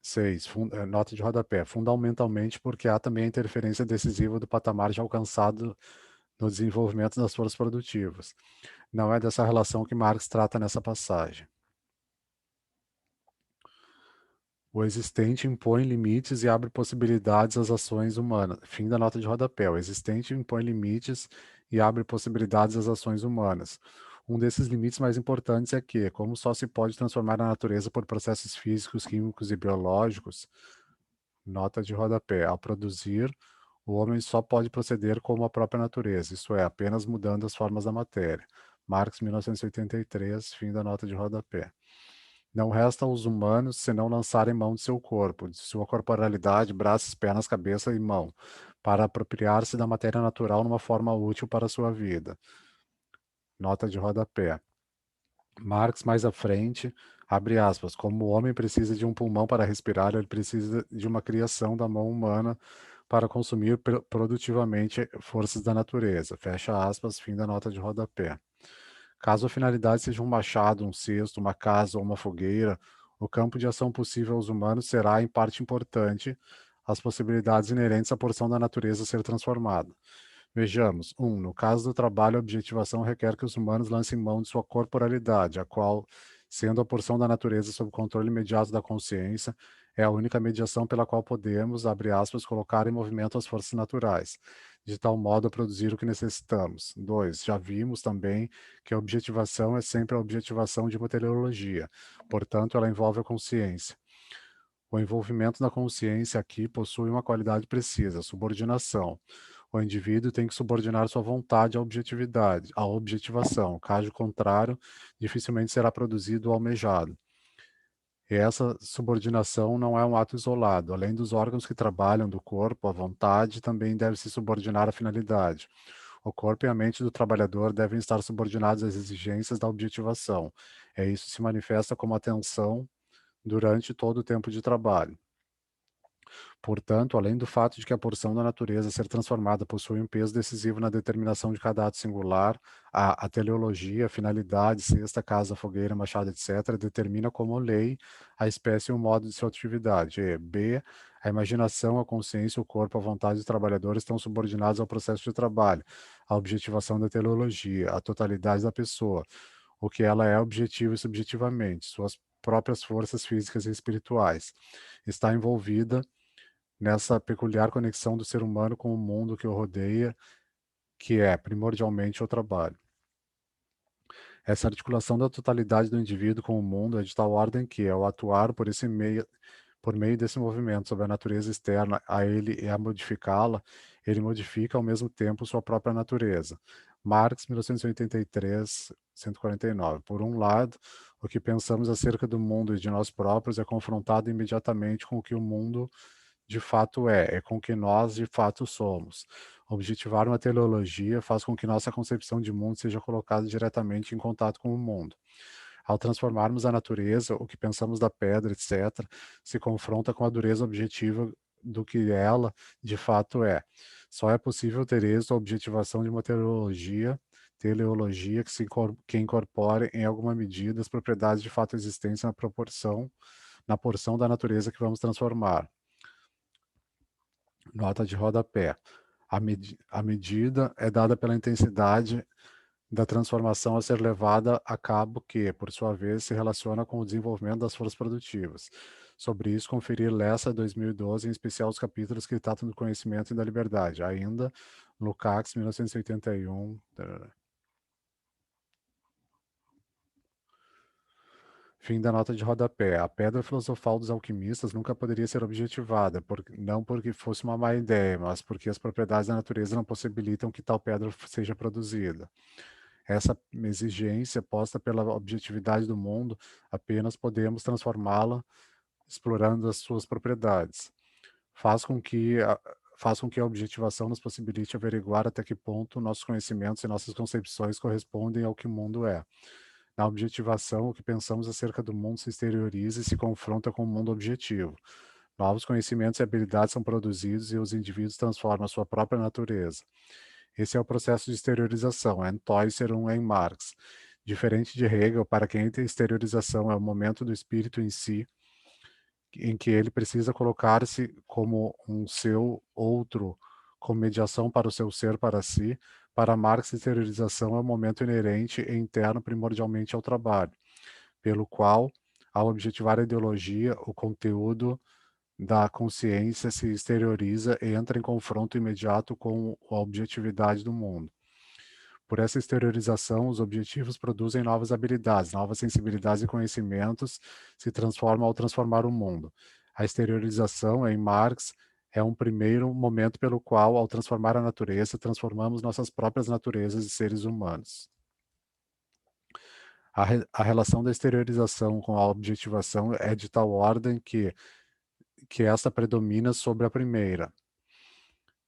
6. Nota de rodapé. Fundamentalmente porque há também a interferência decisiva do patamar já alcançado no desenvolvimento das forças produtivas. Não é dessa relação que Marx trata nessa passagem. O existente impõe limites e abre possibilidades às ações humanas. Fim da nota de rodapé. O existente impõe limites e abre possibilidades às ações humanas. Um desses limites mais importantes é que, como só se pode transformar a natureza por processos físicos, químicos e biológicos, nota de rodapé, ao produzir, o homem só pode proceder como a própria natureza, isto é, apenas mudando as formas da matéria. Marx, 1983, fim da nota de rodapé. Não resta aos humanos senão lançarem mão de seu corpo, de sua corporalidade, braços, pernas, cabeça e mão, para apropriar-se da matéria natural numa forma útil para a sua vida. Nota de rodapé. Marx, mais à frente, abre aspas, como o homem precisa de um pulmão para respirar, ele precisa de uma criação da mão humana para consumir produtivamente forças da natureza. Fecha aspas, fim da nota de rodapé. Caso a finalidade seja um machado, um cesto, uma casa ou uma fogueira, o campo de ação possível aos humanos será, em parte importante, as possibilidades inerentes à porção da natureza a ser transformada. Vejamos. 1. No caso do trabalho, a objetivação requer que os humanos lancem mão de sua corporalidade, a qual, sendo a porção da natureza sob controle imediato da consciência, é a única mediação pela qual podemos, abre aspas, colocar em movimento as forças naturais, de tal modo a produzir o que necessitamos. 2. Já vimos também que a objetivação é sempre a objetivação de uma teleologia, portanto, ela envolve a consciência. O envolvimento da consciência aqui possui uma qualidade precisa, subordinação. O indivíduo tem que subordinar sua vontade à objetividade, à objetivação. Caso contrário, dificilmente será produzido o almejado. E essa subordinação não é um ato isolado. Além dos órgãos que trabalham do corpo, a vontade também deve se subordinar à finalidade. O corpo e a mente do trabalhador devem estar subordinados às exigências da objetivação. Isso se manifesta como atenção durante todo o tempo de trabalho. Portanto, além do fato de que a porção da natureza a ser transformada possui um peso decisivo na determinação de cada ato singular, a teleologia, a finalidade, cesta, casa, fogueira, machado, etc., determina como lei a espécie e o modo de sua atividade. E, B, a imaginação, a consciência, o corpo, a vontade do trabalhador estão subordinados ao processo de trabalho, à objetivação da teleologia, à totalidade da pessoa, o que ela é objetivo e subjetivamente, suas próprias forças físicas e espirituais. Está envolvida nessa peculiar conexão do ser humano com o mundo que o rodeia, que é primordialmente o trabalho. Essa articulação da totalidade do indivíduo com o mundo é de tal ordem que, ao atuar por meio desse movimento sobre a natureza externa a ele e a modificá-la, ele modifica ao mesmo tempo sua própria natureza. Marx, 1983, 149. Por um lado, o que pensamos acerca do mundo e de nós próprios é confrontado imediatamente com o que o mundo de fato é com o que nós de fato somos. Objetivar uma teleologia faz com que nossa concepção de mundo seja colocada diretamente em contato com o mundo. Ao transformarmos a natureza, o que pensamos da pedra, etc., se confronta com a dureza objetiva do que ela de fato é. Só é possível ter êxito a objetivação de uma teleologia que incorpore em alguma medida as propriedades de fato existentes na porção da natureza que vamos transformar. Nota de rodapé. A medida é dada pela intensidade da transformação a ser levada a cabo que, por sua vez, se relaciona com o desenvolvimento das forças produtivas. Sobre isso, conferir Lessa 2012, em especial os capítulos que tratam do conhecimento e da liberdade. Ainda, Lukács, 1981. Fim da nota de rodapé. A pedra filosofal dos alquimistas nunca poderia ser objetivada, não porque fosse uma má ideia, mas porque as propriedades da natureza não possibilitam que tal pedra seja produzida. Essa exigência posta pela objetividade do mundo, apenas podemos transformá-la explorando as suas propriedades. Faz com que a, faz com que a objetivação nos possibilite averiguar até que ponto nossos conhecimentos e nossas concepções correspondem ao que o mundo é. Na objetivação, o que pensamos acerca do mundo se exterioriza e se confronta com o mundo objetivo. Novos conhecimentos e habilidades são produzidos e os indivíduos transformam a sua própria natureza. Esse é o processo de exteriorização, Entäußerung em Marx. Diferente de Hegel, para quem a exteriorização é o momento do espírito em si, em que ele precisa colocar-se como um seu outro, com mediação para o seu ser para si, para Marx, a exteriorização é um momento inerente e interno primordialmente ao trabalho, pelo qual, ao objetivar a ideologia, o conteúdo da consciência se exterioriza e entra em confronto imediato com a objetividade do mundo. Por essa exteriorização, os objetivos produzem novas habilidades, novas sensibilidades e conhecimentos se transformam ao transformar o mundo. A exteriorização, em Marx, é um primeiro momento pelo qual, ao transformar a natureza, transformamos nossas próprias naturezas de seres humanos. A relação da exteriorização com a objetivação é de tal ordem que esta predomina sobre a primeira.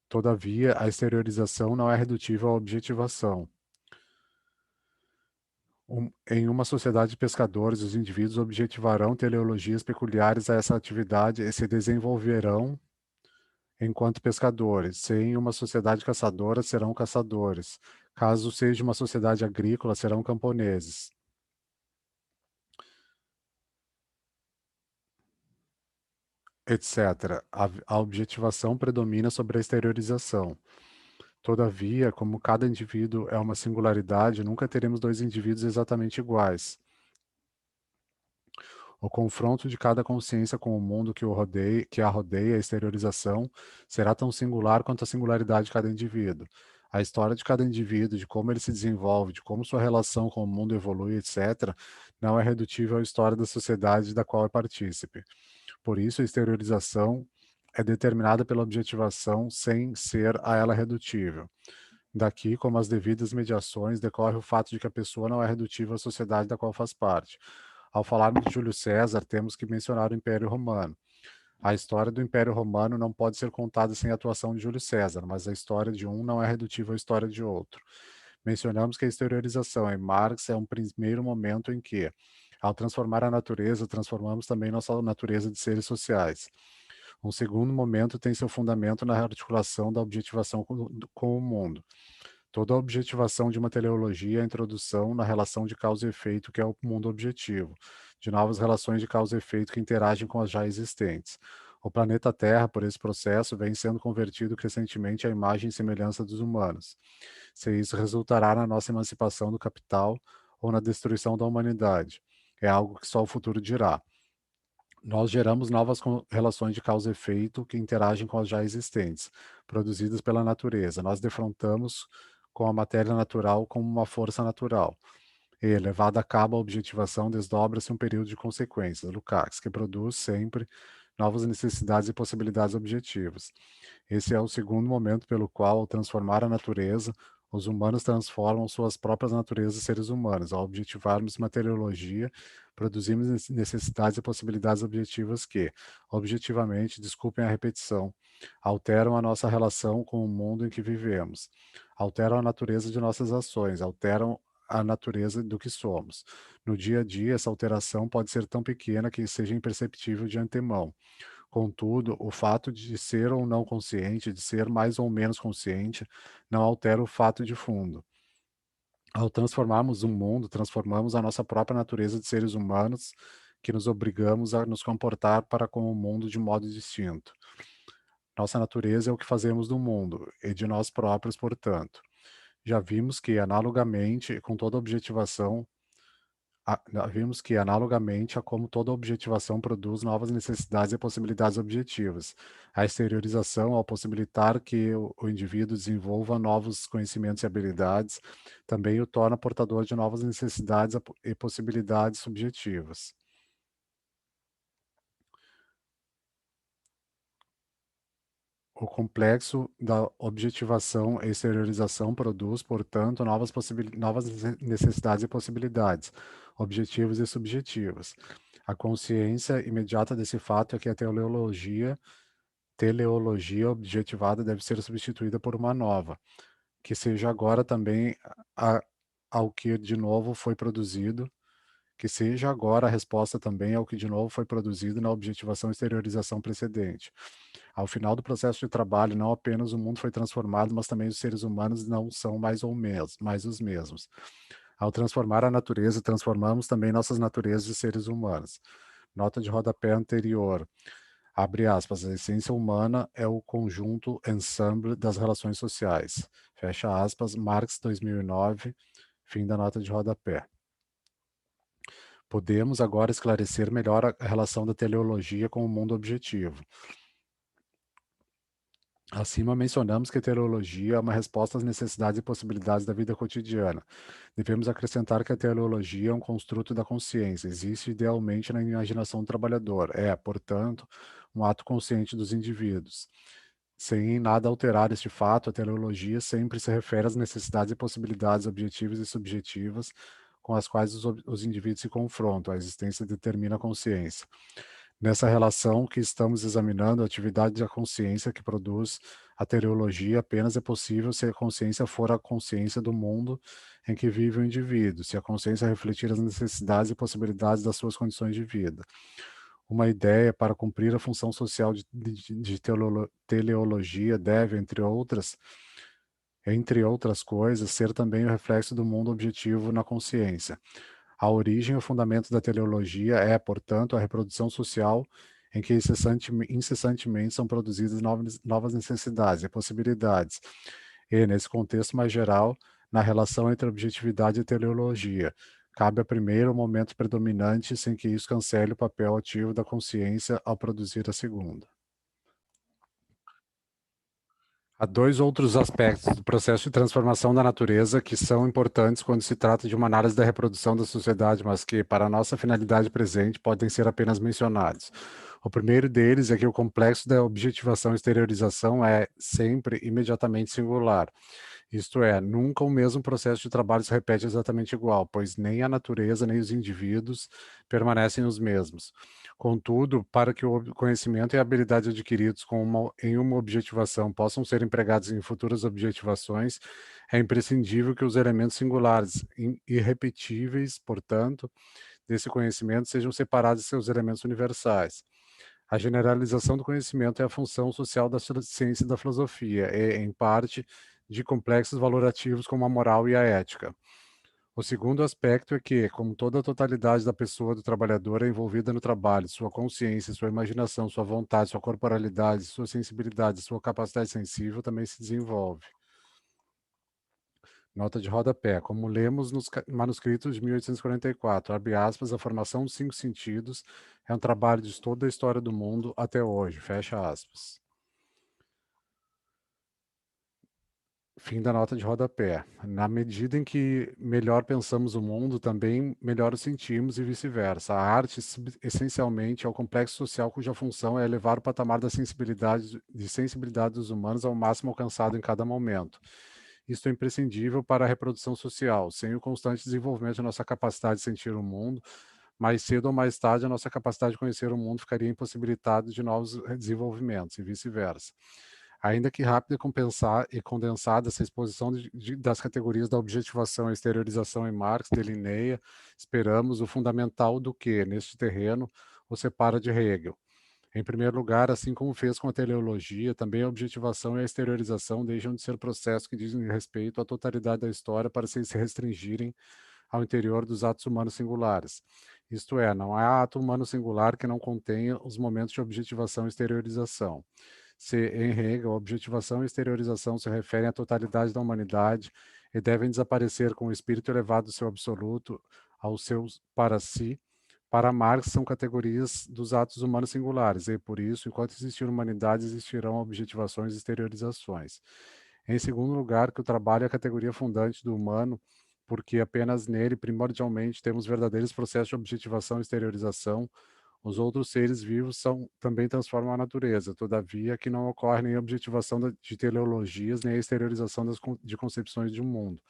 Todavia, a exteriorização não é redutível à objetivação. Em uma sociedade de pescadores, os indivíduos objetivarão teleologias peculiares a essa atividade e se desenvolverão enquanto pescadores. Se em uma sociedade caçadora, serão caçadores. Caso seja uma sociedade agrícola, serão camponeses, etc. A objetivação predomina sobre a exteriorização. Todavia, como cada indivíduo é uma singularidade, nunca teremos dois indivíduos exatamente iguais. O confronto de cada consciência com o mundo que a rodeia, a exteriorização, será tão singular quanto a singularidade de cada indivíduo. A história de cada indivíduo, de como ele se desenvolve, de como sua relação com o mundo evolui, etc., não é redutível à história da sociedade da qual é partícipe. Por isso, a exteriorização é determinada pela objetivação sem ser a ela redutível. Daqui, como as devidas mediações, decorre o fato de que a pessoa não é redutível à sociedade da qual faz parte. Ao falarmos de Júlio César, temos que mencionar o Império Romano. A história do Império Romano não pode ser contada sem a atuação de Júlio César, mas a história de um não é redutível à história de outro. Mencionamos que a exteriorização em Marx é um primeiro momento em que, ao transformar a natureza, transformamos também nossa natureza de seres sociais. Um segundo momento tem seu fundamento na articulação da objetivação com o mundo. Toda a objetivação de uma teleologia é a introdução na relação de causa e efeito, que é o mundo objetivo, de novas relações de causa e efeito que interagem com as já existentes. O planeta Terra, por esse processo, vem sendo convertido crescentemente à imagem e semelhança dos humanos. Se isso resultará na nossa emancipação do capital ou na destruição da humanidade, é algo que só o futuro dirá. Nós geramos novas relações de causa e efeito que interagem com as já existentes, produzidas pela natureza. Nós defrontamos com a matéria natural como uma força natural. E, levada a cabo a objetivação, desdobra-se um período de consequências, Lukács, que produz sempre novas necessidades e possibilidades objetivas. Esse é o segundo momento pelo qual, ao transformar a natureza, os humanos transformam suas próprias naturezas seres humanos. Ao objetivarmos materiologia, produzimos necessidades e possibilidades objetivas que, objetivamente, desculpem a repetição, alteram a nossa relação com o mundo em que vivemos, alteram a natureza de nossas ações, alteram a natureza do que somos. No dia a dia, essa alteração pode ser tão pequena que seja imperceptível de antemão. Contudo, o fato de ser ou não consciente, de ser mais ou menos consciente, não altera o fato de fundo. Ao transformarmos o mundo, transformamos a nossa própria natureza de seres humanos, que nos obrigamos a nos comportar para com o mundo de modo distinto. Nossa natureza é o que fazemos do mundo, e de nós próprios, portanto. Já vimos que, analogamente, com toda objetivação, vimos que, analogamente a como toda objetivação produz novas necessidades e possibilidades objetivas, a exteriorização, ao possibilitar que o indivíduo desenvolva novos conhecimentos e habilidades, também o torna portador de novas necessidades e possibilidades subjetivas. O complexo da objetivação e exteriorização produz, portanto, novas necessidades e possibilidades, objetivos e subjetivos. A consciência imediata desse fato é que a teleologia objetivada deve ser substituída por uma nova, que seja agora também a, ao que de novo foi produzido, que seja agora a resposta também ao que de novo foi produzido na objetivação e exteriorização precedente. Ao final do processo de trabalho, não apenas o mundo foi transformado, mas também os seres humanos não são mais os mesmos. Ao transformar a natureza, transformamos também nossas naturezas de seres humanos. Nota de rodapé anterior. Abre aspas, a essência humana é o conjunto, ensemble das relações sociais. Fecha aspas, Marx 2009, fim da nota de rodapé. Podemos agora esclarecer melhor a relação da teleologia com o mundo objetivo. Acima mencionamos que a teleologia é uma resposta às necessidades e possibilidades da vida cotidiana. Devemos acrescentar que a teleologia é um construto da consciência, existe idealmente na imaginação do trabalhador, é, portanto, um ato consciente dos indivíduos. Sem nada alterar este fato, a teleologia sempre se refere às necessidades e possibilidades objetivas e subjetivas com as quais os indivíduos se confrontam. A existência determina a consciência. Nessa relação que estamos examinando, a atividade da consciência que produz a teleologia apenas é possível se a consciência for a consciência do mundo em que vive o indivíduo, se a consciência refletir as necessidades e possibilidades das suas condições de vida. Uma ideia para cumprir a função social de teleologia deve, entre outras coisas, ser também o reflexo do mundo objetivo na consciência. A origem e o fundamento da teleologia é, portanto, a reprodução social em que incessantemente são produzidas novas necessidades e possibilidades, e, nesse contexto mais geral, na relação entre objetividade e teleologia. Cabe a primeira o momento predominante, sem que isso cancele o papel ativo da consciência ao produzir a segunda. Há dois outros aspectos do processo de transformação da natureza que são importantes quando se trata de uma análise da reprodução da sociedade, mas que, para a nossa finalidade presente, podem ser apenas mencionados. O primeiro deles é que o complexo da objetivação e exteriorização é sempre imediatamente singular. Isto é, nunca o mesmo processo de trabalho se repete exatamente igual, pois nem a natureza nem os indivíduos permanecem os mesmos. Contudo, para que o conhecimento e a habilidade adquiridos em uma objetivação possam ser empregados em futuras objetivações, é imprescindível que os elementos singulares, irrepetíveis, portanto, desse conhecimento sejam separados de seus elementos universais. A generalização do conhecimento é a função social da ciência e da filosofia, e, em parte, de complexos valorativos como a moral e a ética. O segundo aspecto é que, como toda a totalidade da pessoa do trabalhador é envolvida no trabalho, sua consciência, sua imaginação, sua vontade, sua corporalidade, sua sensibilidade, sua capacidade sensível também se desenvolve. Nota de rodapé. Como lemos nos manuscritos de 1844, abre aspas, a formação dos 5 sentidos é um trabalho de toda a história do mundo até hoje, fecha aspas. Fim da nota de rodapé. Na medida em que melhor pensamos o mundo, também melhor o sentimos e vice-versa. A arte, essencialmente, é o complexo social cuja função é elevar o patamar da sensibilidade dos humanos ao máximo alcançado em cada momento. Isto é imprescindível para a reprodução social. Sem o constante desenvolvimento de nossa capacidade de sentir o mundo, mais cedo ou mais tarde, a nossa capacidade de conhecer o mundo ficaria impossibilitada de novos desenvolvimentos, e vice-versa. Ainda que rápida e condensada, essa exposição das categorias da objetivação e exteriorização em Marx delineia, esperamos, o fundamental do que, neste terreno, o separa de Hegel. Em primeiro lugar, assim como fez com a teleologia, também a objetivação e a exteriorização deixam de ser processos que dizem respeito à totalidade da história para se restringirem ao interior dos atos humanos singulares. Isto é, não há ato humano singular que não contenha os momentos de objetivação e exteriorização. Se em Hegel, a objetivação e exteriorização se referem à totalidade da humanidade e devem desaparecer com o espírito elevado do seu absoluto aos seus para si, para Marx são categorias dos atos humanos singulares e, por isso, enquanto existir humanidade, existirão objetivações e exteriorizações. Em segundo lugar, que o trabalho é a categoria fundante do humano, porque apenas nele, primordialmente, temos verdadeiros processos de objetivação e exteriorização, Os outros seres vivos também transformam a natureza, todavia que não ocorre nem a objetivação de teleologias, nem a exteriorização de concepções de um mundo,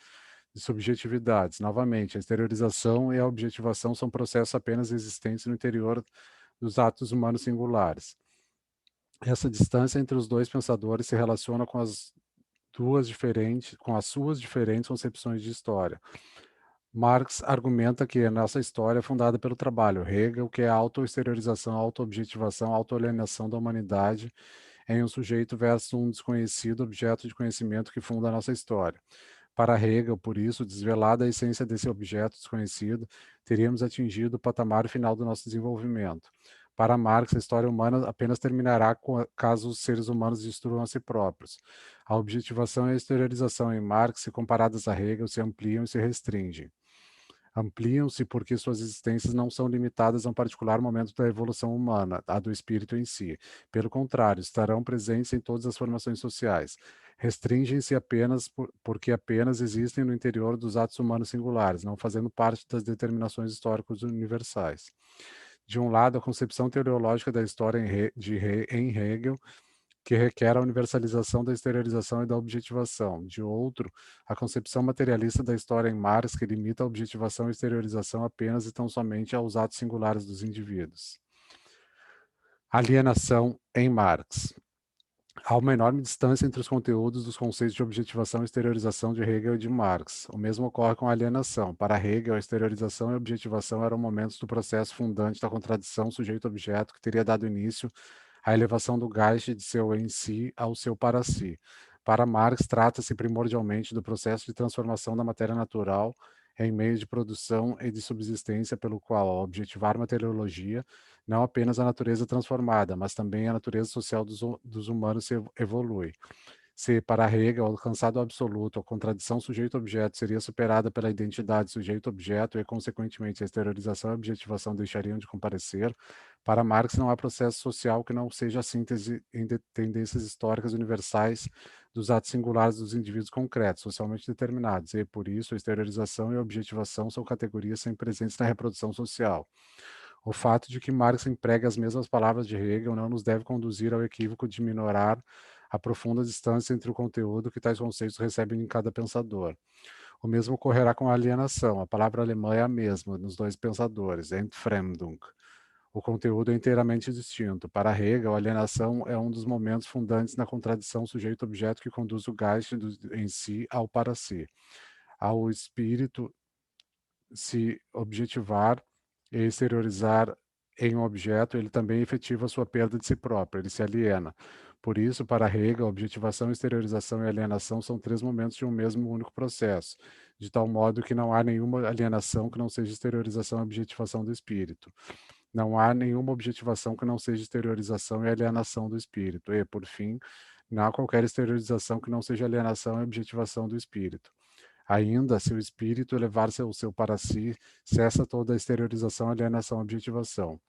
de subjetividades. Novamente, a exteriorização e a objetivação são processos apenas existentes no interior dos atos humanos singulares. Essa distância entre os dois pensadores se relaciona com as suas diferentes concepções de história. Marx argumenta que a nossa história é fundada pelo trabalho. Hegel, que é a auto-exteriorização, auto-objetivação, auto-alienação da humanidade em um sujeito versus um desconhecido objeto de conhecimento que funda a nossa história. Para Hegel, por isso, desvelada a essência desse objeto desconhecido, teríamos atingido o patamar final do nosso desenvolvimento. Para Marx, a história humana apenas terminará caso os seres humanos destruam a si próprios. A objetivação e a exteriorização em Marx, se comparadas a Hegel, se ampliam e se restringem. Ampliam-se porque suas existências não são limitadas a um particular momento da evolução humana, a do espírito em si. Pelo contrário, estarão presentes em todas as formações sociais. Restringem-se apenas porque apenas existem no interior dos atos humanos singulares, não fazendo parte das determinações históricas universais. De um lado, a concepção teleológica da história em Hegel, que requer a universalização da exteriorização e da objetivação. De outro, a concepção materialista da história em Marx, que limita a objetivação e exteriorização apenas e tão somente aos atos singulares dos indivíduos. Alienação em Marx. Há uma enorme distância entre os conteúdos dos conceitos de objetivação e exteriorização de Hegel e de Marx. O mesmo ocorre com a alienação. Para Hegel, a exteriorização e a objetivação eram momentos do processo fundante da contradição sujeito-objeto que teria dado início à elevação do Geist de seu em si ao seu para si. Para Marx, trata-se primordialmente do processo de transformação da matéria natural em meio de produção e de subsistência, pelo qual, ao objetivar materiologia, não apenas a natureza transformada, mas também a natureza social dos humanos se evolui. Se, para Hegel, alcançado o absoluto, a contradição sujeito-objeto seria superada pela identidade sujeito-objeto e, consequentemente, a exteriorização e a objetivação deixariam de comparecer, para Marx não há processo social que não seja a síntese em tendências históricas universais dos atos singulares dos indivíduos concretos, socialmente determinados, e, por isso, a exteriorização e a objetivação são categorias sempre presentes na reprodução social. O fato de que Marx emprega as mesmas palavras de Hegel não nos deve conduzir ao equívoco de minorar a profunda distância entre o conteúdo que tais conceitos recebem em cada pensador. O mesmo ocorrerá com a alienação. A palavra alemã é a mesma nos dois pensadores, Entfremdung. O conteúdo é inteiramente distinto. Para Hegel, a alienação é um dos momentos fundantes na contradição sujeito-objeto que conduz o Geist em si ao para si. Ao espírito se objetivar e exteriorizar em um objeto, ele também efetiva sua perda de si próprio, ele se aliena. Por isso, para Hegel, objetivação, exteriorização e alienação são três momentos de um mesmo único processo, de tal modo que não há nenhuma alienação que não seja exteriorização e objetivação do espírito. Não há nenhuma objetivação que não seja exteriorização e alienação do espírito. E, por fim, não há qualquer exteriorização que não seja alienação e objetivação do espírito. Ainda, se o espírito elevar-se ao seu para si, cessa toda a exteriorização, alienação, objetivação.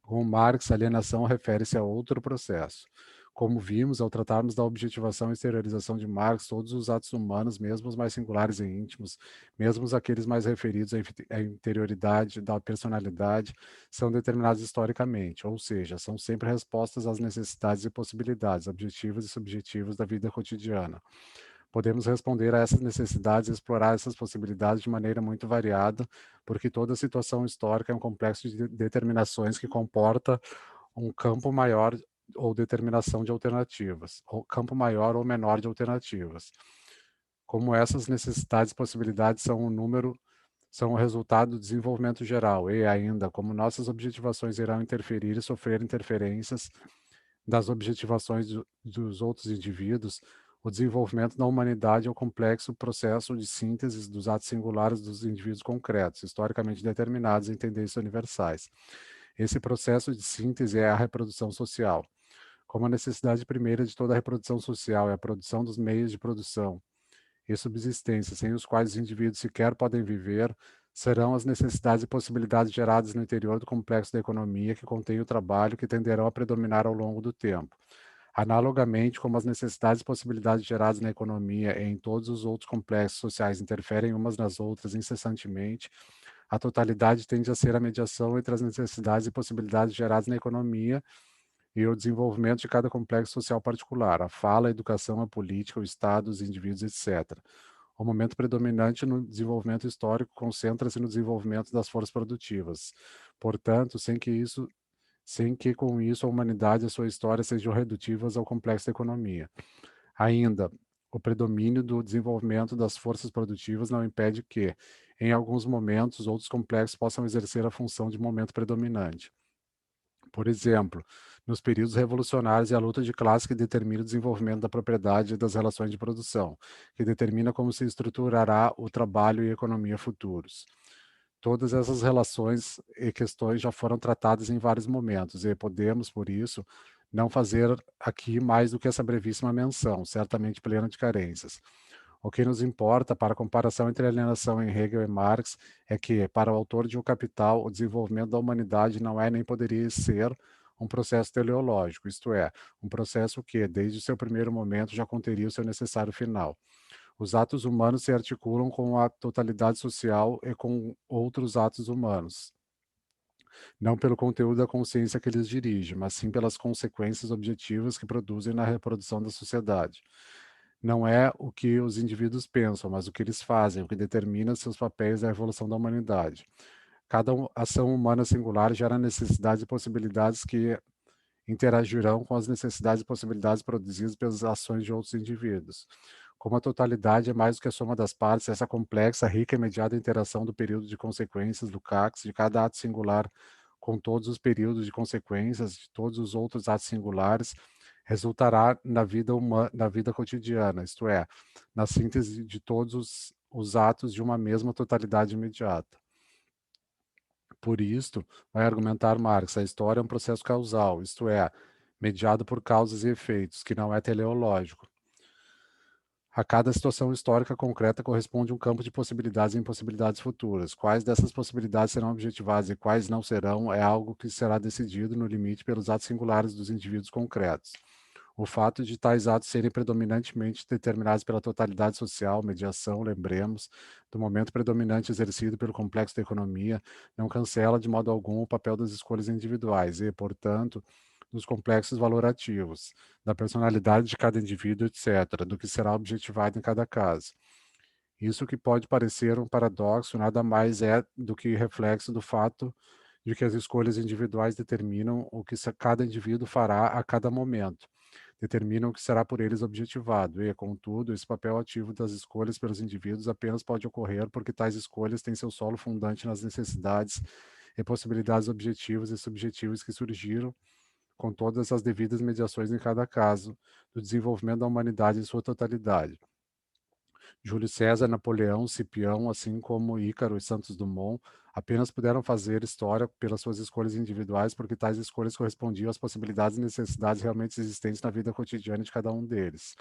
Com Marx, a alienação refere-se a outro processo. Como vimos, ao tratarmos da objetivação e exteriorização de Marx, todos os atos humanos, mesmo os mais singulares e íntimos, mesmo aqueles mais referidos à interioridade da personalidade, são determinados historicamente, ou seja, são sempre respostas às necessidades e possibilidades, objetivas e subjetivas da vida cotidiana. Podemos responder a essas necessidades e explorar essas possibilidades de maneira muito variada, porque toda situação histórica é um complexo de determinações que comporta um campo maior ou determinação de alternativas, ou campo maior ou menor de alternativas. Como essas necessidades e possibilidades são o resultado do desenvolvimento geral e ainda como nossas objetivações irão interferir e sofrer interferências das objetivações dos outros indivíduos, o desenvolvimento da humanidade é o complexo processo de síntese dos atos singulares dos indivíduos concretos, historicamente determinados em tendências universais. Esse processo de síntese é a reprodução social. Como a necessidade primeira de toda a reprodução social é a produção dos meios de produção e subsistência, sem os quais os indivíduos sequer podem viver, serão as necessidades e possibilidades geradas no interior do complexo da economia que contém o trabalho que tenderão a predominar ao longo do tempo. Analogamente, como as necessidades e possibilidades geradas na economia e em todos os outros complexos sociais interferem umas nas outras incessantemente, a totalidade tende a ser a mediação entre as necessidades e possibilidades geradas na economia e o desenvolvimento de cada complexo social particular, a fala, a educação, a política, o Estado, os indivíduos, etc. O momento predominante no desenvolvimento histórico concentra-se no desenvolvimento das forças produtivas. Portanto, sem que com isso a humanidade e a sua história sejam redutivas ao complexo da economia. Ainda, o predomínio do desenvolvimento das forças produtivas não impede que, em alguns momentos, outros complexos possam exercer a função de momento predominante. Por exemplo, nos períodos revolucionários e a luta de classe que determina o desenvolvimento da propriedade e das relações de produção, que determina como se estruturará o trabalho e a economia futuros. Todas essas relações e questões já foram tratadas em vários momentos e podemos, por isso, não fazer aqui mais do que essa brevíssima menção, certamente plena de carências. O que nos importa para a comparação entre a alienação em Hegel e Marx é que, para o autor de O Capital, o desenvolvimento da humanidade não é nem poderia ser um processo teleológico, isto é, um processo que, desde o seu primeiro momento, já conteria o seu necessário final. Os atos humanos se articulam com a totalidade social e com outros atos humanos, não pelo conteúdo da consciência que eles dirigem, mas sim pelas consequências objetivas que produzem na reprodução da sociedade. Não é o que os indivíduos pensam, mas o que eles fazem, o que determina seus papéis na evolução da humanidade. Cada ação humana singular gera necessidades e possibilidades que interagirão com as necessidades e possibilidades produzidas pelas ações de outros indivíduos. Como a totalidade é mais do que a soma das partes, essa complexa, rica e imediata interação do período de consequências do CAX, de cada ato singular com todos os períodos de consequências de todos os outros atos singulares, resultará na vida humana, na vida cotidiana, isto é, na síntese de todos os atos de uma mesma totalidade imediata. Por isto, vai argumentar Marx, a história é um processo causal, isto é, mediado por causas e efeitos, que não é teleológico. A cada situação histórica concreta corresponde um campo de possibilidades e impossibilidades futuras. Quais dessas possibilidades serão objetivadas e quais não serão é algo que será decidido no limite pelos atos singulares dos indivíduos concretos. O fato de tais atos serem predominantemente determinados pela totalidade social, mediação, lembremos, do momento predominante exercido pelo complexo da economia, não cancela de modo algum o papel das escolhas individuais e, portanto, dos complexos valorativos, da personalidade de cada indivíduo, etc., do que será objetivado em cada caso. Isso que pode parecer um paradoxo nada mais é do que reflexo do fato de que as escolhas individuais determinam o que cada indivíduo fará a cada momento, determinam o que será por eles objetivado, e, contudo, esse papel ativo das escolhas pelos indivíduos apenas pode ocorrer porque tais escolhas têm seu solo fundante nas necessidades e possibilidades objetivas e subjetivas que surgiram com todas as devidas mediações em cada caso, do desenvolvimento da humanidade em sua totalidade. Júlio César, Napoleão, Cipião, assim como Ícaro e Santos Dumont, apenas puderam fazer história pelas suas escolhas individuais, porque tais escolhas correspondiam às possibilidades e necessidades realmente existentes na vida cotidiana de cada um deles.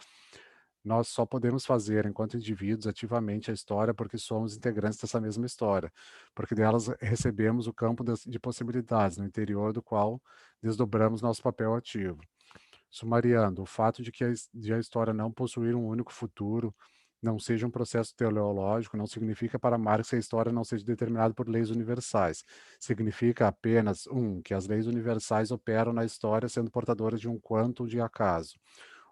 Nós só podemos fazer, enquanto indivíduos, ativamente a história porque somos integrantes dessa mesma história, porque delas recebemos o campo de possibilidades, no interior do qual desdobramos nosso papel ativo. Sumariando, o fato de a história não possuir um único futuro, não seja um processo teleológico, não significa para Marx que a história não seja determinada por leis universais. Significa apenas, que as leis universais operam na história sendo portadoras de um quantum de acaso.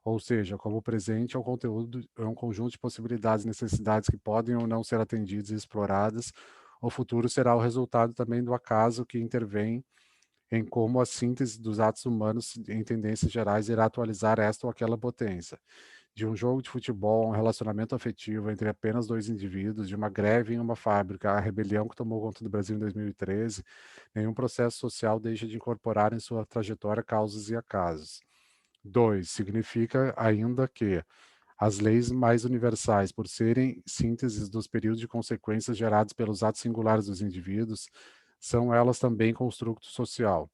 Ou seja, como o presente é um conteúdo, é um conjunto de possibilidades e necessidades que podem ou não ser atendidas e exploradas, o futuro será o resultado também do acaso que intervém em como a síntese dos atos humanos em tendências gerais irá atualizar esta ou aquela potência. De um jogo de futebol a um relacionamento afetivo entre apenas dois indivíduos, de uma greve em uma fábrica à rebelião que tomou conta do Brasil em 2013, nenhum processo social deixa de incorporar em sua trajetória causas e acasos. 2. Significa ainda que as leis mais universais, por serem sínteses dos períodos de consequências gerados pelos atos singulares dos indivíduos, são elas também construto social.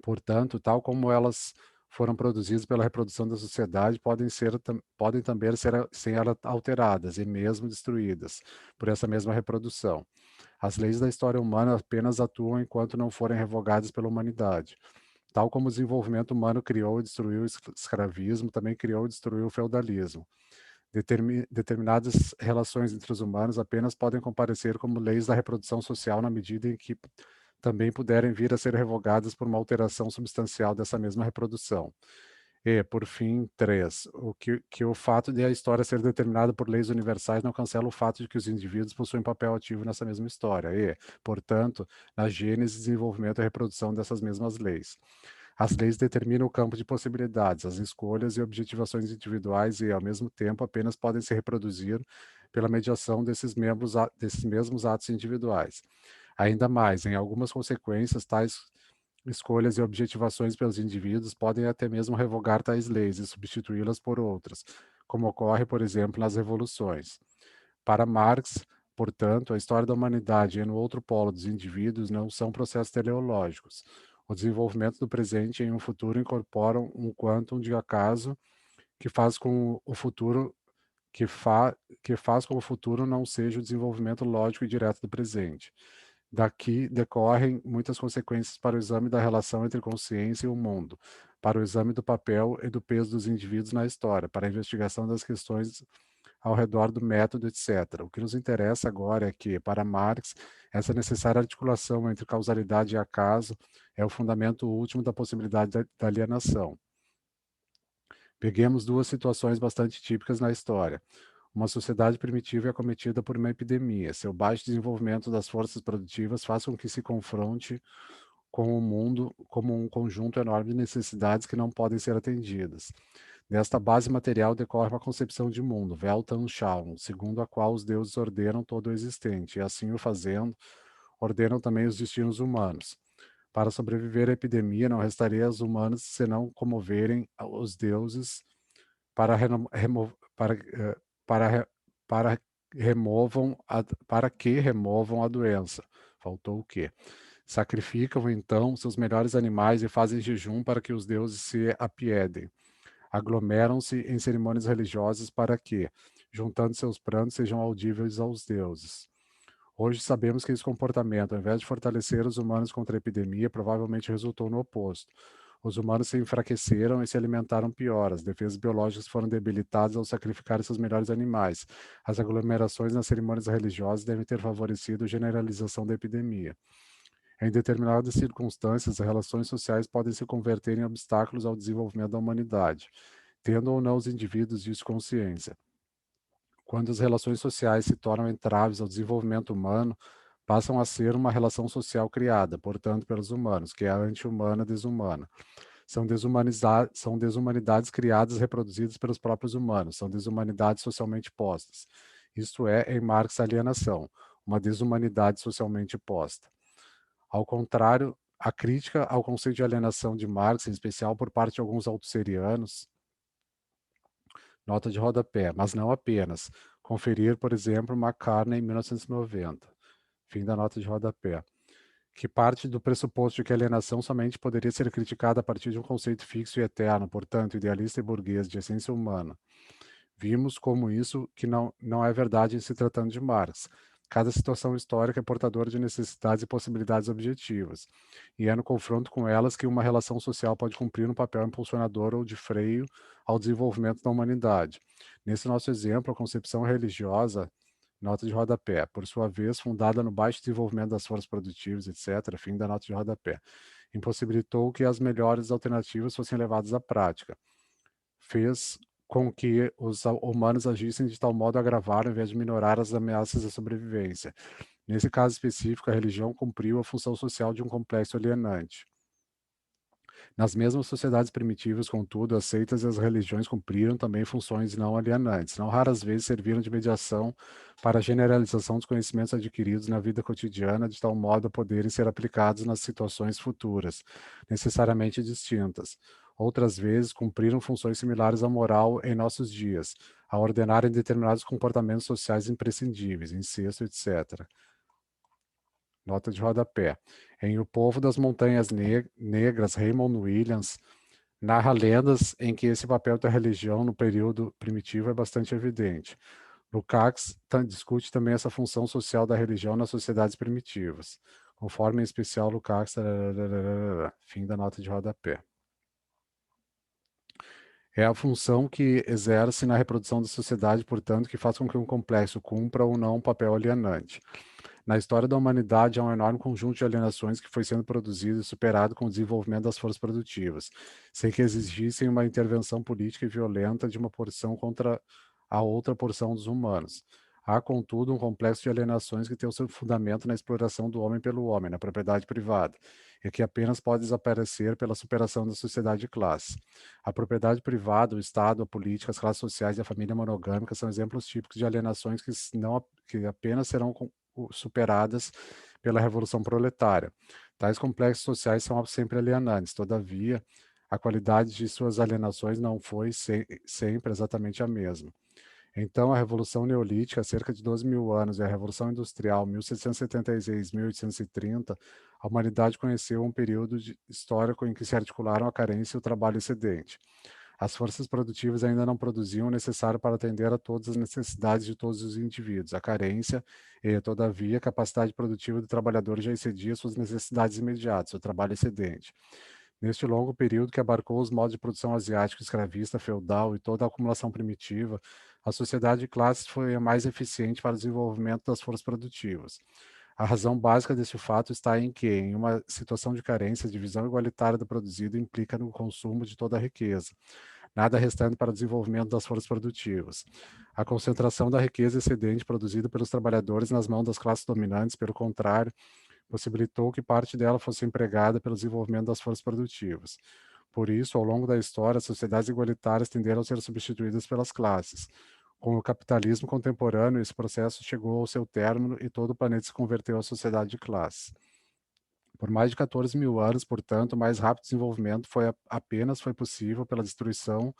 Portanto, tal como elas foram produzidas pela reprodução da sociedade, podem também ser alteradas e mesmo destruídas por essa mesma reprodução. As leis da história humana apenas atuam enquanto não forem revogadas pela humanidade. Tal como o desenvolvimento humano criou e destruiu o escravismo, também criou e destruiu o feudalismo. Determinadas relações entre os humanos apenas podem comparecer como leis da reprodução social na medida em que também puderem vir a ser revogadas por uma alteração substancial dessa mesma reprodução. E, por fim, 3. Que o fato de a história ser determinada por leis universais não cancela o fato de que os indivíduos possuem papel ativo nessa mesma história. E, portanto, na gênese, desenvolvimento e reprodução dessas mesmas leis. As leis determinam o campo de possibilidades, as escolhas e objetivações individuais e, ao mesmo tempo, apenas podem se reproduzir pela mediação desses mesmos atos individuais. Ainda mais, em algumas consequências, tais escolhas e objetivações pelos indivíduos podem até mesmo revogar tais leis e substituí-las por outras, como ocorre, por exemplo, nas revoluções. Para Marx, portanto, a história da humanidade e no outro polo dos indivíduos não são processos teleológicos. O desenvolvimento do presente em um futuro incorporam um quantum de acaso que faz com o futuro que faz com o futuro não seja o desenvolvimento lógico e direto do presente. Daqui decorrem muitas consequências para o exame da relação entre consciência e o mundo, para o exame do papel e do peso dos indivíduos na história, para a investigação das questões ao redor do método, etc. O que nos interessa agora é que, para Marx, essa necessária articulação entre causalidade e acaso é o fundamento último da possibilidade da alienação. Peguemos duas situações bastante típicas na história. Uma sociedade primitiva é acometida por uma epidemia. Seu baixo desenvolvimento das forças produtivas faz com que se confronte com o mundo como um conjunto enorme de necessidades que não podem ser atendidas. Desta base material decorre uma concepção de mundo, Weltanschauung, segundo a qual os deuses ordenam todo o existente, e assim o fazendo, ordenam também os destinos humanos. Para sobreviver à epidemia, não restaria aos humanos senão comoverem os deuses para, para, para, para que removam a doença. Faltou o quê? Sacrificam, então, seus melhores animais e fazem jejum para que os deuses se apiedem. Aglomeram-se em cerimônias religiosas para que, juntando seus prantos, sejam audíveis aos deuses. Hoje sabemos que esse comportamento, ao invés de fortalecer os humanos contra a epidemia, provavelmente resultou no oposto. Os humanos se enfraqueceram e se alimentaram pior. As defesas biológicas foram debilitadas ao sacrificar seus melhores animais. As aglomerações nas cerimônias religiosas devem ter favorecido a generalização da epidemia. Em determinadas circunstâncias, as relações sociais podem se converter em obstáculos ao desenvolvimento da humanidade, tendo ou não os indivíduos disso consciência. Quando as relações sociais se tornam entraves ao desenvolvimento humano, passam a ser uma relação social criada, portanto, pelos humanos, que é a anti-humana desumana. São desumanidades criadas e reproduzidas pelos próprios humanos, são desumanidades socialmente postas. Isto é, em Marx, alienação, uma desumanidade socialmente posta. Ao contrário, a crítica ao conceito de alienação de Marx, em especial por parte de alguns autosserianos, nota de rodapé, mas não apenas. Conferir, por exemplo, McCartney em 1990. Fim da nota de rodapé. Que parte do pressuposto de que a alienação somente poderia ser criticada a partir de um conceito fixo e eterno, portanto, idealista e burguês, de essência humana. Vimos como isso que não é verdade em se tratando de Marx. Cada situação histórica é portadora de necessidades e possibilidades objetivas, e é no confronto com elas que uma relação social pode cumprir um papel impulsionador ou de freio ao desenvolvimento da humanidade. Nesse nosso exemplo, a concepção religiosa, nota de rodapé, por sua vez, fundada no baixo desenvolvimento das forças produtivas, etc., fim da nota de rodapé, impossibilitou que as melhores alternativas fossem levadas à prática. Fez com que os humanos agissem de tal modo a agravar ao invés de minorar as ameaças à sobrevivência. Nesse caso específico, a religião cumpriu a função social de um complexo alienante. Nas mesmas sociedades primitivas, contudo, as seitas e as religiões cumpriram também funções não alienantes. Não raras vezes serviram de mediação para a generalização dos conhecimentos adquiridos na vida cotidiana, de tal modo a poderem ser aplicados nas situações futuras, necessariamente distintas. Outras vezes, cumpriram funções similares à moral em nossos dias, a ordenarem determinados comportamentos sociais imprescindíveis, incesto, etc. Nota de rodapé. Em O Povo das Montanhas Negras, Raymond Williams narra lendas em que esse papel da religião no período primitivo é bastante evidente. Lukács discute também essa função social da religião nas sociedades primitivas, conforme em especial Lukács. Fim da nota de rodapé. É a função que exerce na reprodução da sociedade, portanto, que faz com que um complexo cumpra ou não um papel alienante. Na história da humanidade, há um enorme conjunto de alienações que foi sendo produzido e superado com o desenvolvimento das forças produtivas, sem que exigissem uma intervenção política e violenta de uma porção contra a outra porção dos humanos. Há, contudo, um complexo de alienações que tem o seu fundamento na exploração do homem pelo homem, na propriedade privada, e que apenas pode desaparecer pela superação da sociedade de classe. A propriedade privada, o Estado, a política, as classes sociais e a família monogâmica são exemplos típicos de alienações que apenas serão superadas pela Revolução Proletária. Tais complexos sociais são sempre alienantes, todavia, a qualidade de suas alienações não foi sempre exatamente a mesma. Então, a Revolução Neolítica, há cerca de 12 mil anos, e a Revolução Industrial, 1776-1830, a humanidade conheceu um período histórico em que se articularam a carência e o trabalho excedente. As forças produtivas ainda não produziam o necessário para atender a todas as necessidades de todos os indivíduos. A carência e, todavia, a capacidade produtiva do trabalhador já excedia suas necessidades imediatas, o trabalho excedente. Neste longo período que abarcou os modos de produção asiático, escravista, feudal e toda a acumulação primitiva, a sociedade de classes foi a mais eficiente para o desenvolvimento das forças produtivas. A razão básica desse fato está em que, em uma situação de carência, a divisão igualitária do produzido implica no consumo de toda a riqueza, nada restando para o desenvolvimento das forças produtivas. A concentração da riqueza excedente produzida pelos trabalhadores nas mãos das classes dominantes, pelo contrário, possibilitou que parte dela fosse empregada pelo desenvolvimento das forças produtivas. Por isso, ao longo da história, as sociedades igualitárias tenderam a ser substituídas pelas classes. Com o capitalismo contemporâneo, esse processo chegou ao seu término e todo o planeta se converteu à sociedade de classes. Por mais de 14 mil anos, portanto, o mais rápido desenvolvimento apenas foi possível pela destruição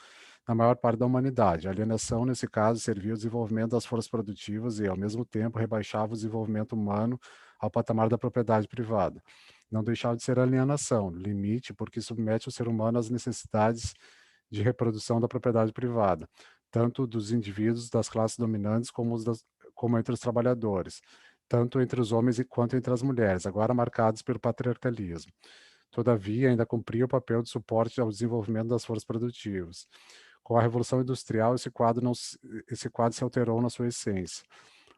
da maior parte da humanidade. A alienação, nesse caso, servia ao desenvolvimento das forças produtivas e, ao mesmo tempo, rebaixava o desenvolvimento humano ao patamar da propriedade privada. Não deixava de ser alienação, limite, porque submete o ser humano às necessidades de reprodução da propriedade privada, tanto dos indivíduos das classes dominantes como entre os trabalhadores, tanto entre os homens quanto entre as mulheres, agora marcados pelo patriarcalismo. Todavia, ainda cumpria o papel de suporte ao desenvolvimento das forças produtivas. Com a Revolução Industrial, esse quadro se alterou na sua essência.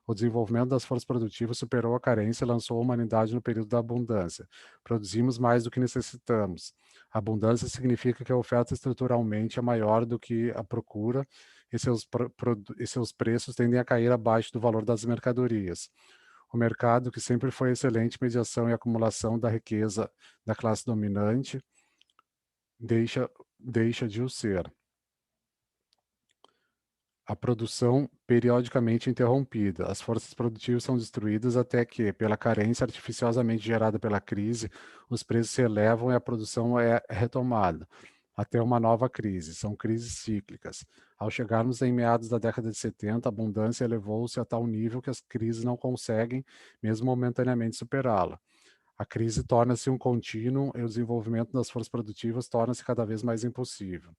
O desenvolvimento das forças produtivas superou a carência e lançou a humanidade no período da abundância. Produzimos mais do que necessitamos. A abundância significa que a oferta estruturalmente é maior do que a procura e seus preços tendem a cair abaixo do valor das mercadorias. O mercado, que sempre foi excelente mediação e acumulação da riqueza da classe dominante, deixa de o ser. A produção periodicamente interrompida. As forças produtivas são destruídas até que, pela carência artificiosamente gerada pela crise, os preços se elevam e a produção é retomada, até uma nova crise. São crises cíclicas. Ao chegarmos em meados da década de 70, a abundância elevou-se a tal nível que as crises não conseguem, mesmo momentaneamente, superá-la. A crise torna-se um contínuo e o desenvolvimento das forças produtivas torna-se cada vez mais impossível.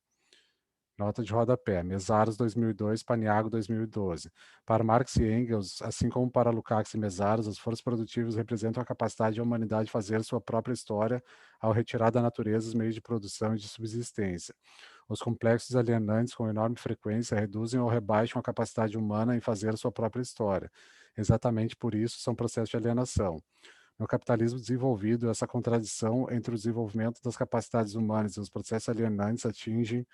Nota de rodapé, Mesaros 2002, Paniagua 2012. Para Marx e Engels, assim como para Lukács e Mesaros, as forças produtivas representam a capacidade da humanidade de fazer sua própria história ao retirar da natureza os meios de produção e de subsistência. Os complexos alienantes, com enorme frequência, reduzem ou rebaixam a capacidade humana em fazer sua própria história. Exatamente por isso, são processos de alienação. No capitalismo desenvolvido, essa contradição entre o desenvolvimento das capacidades humanas e os processos alienantes atinge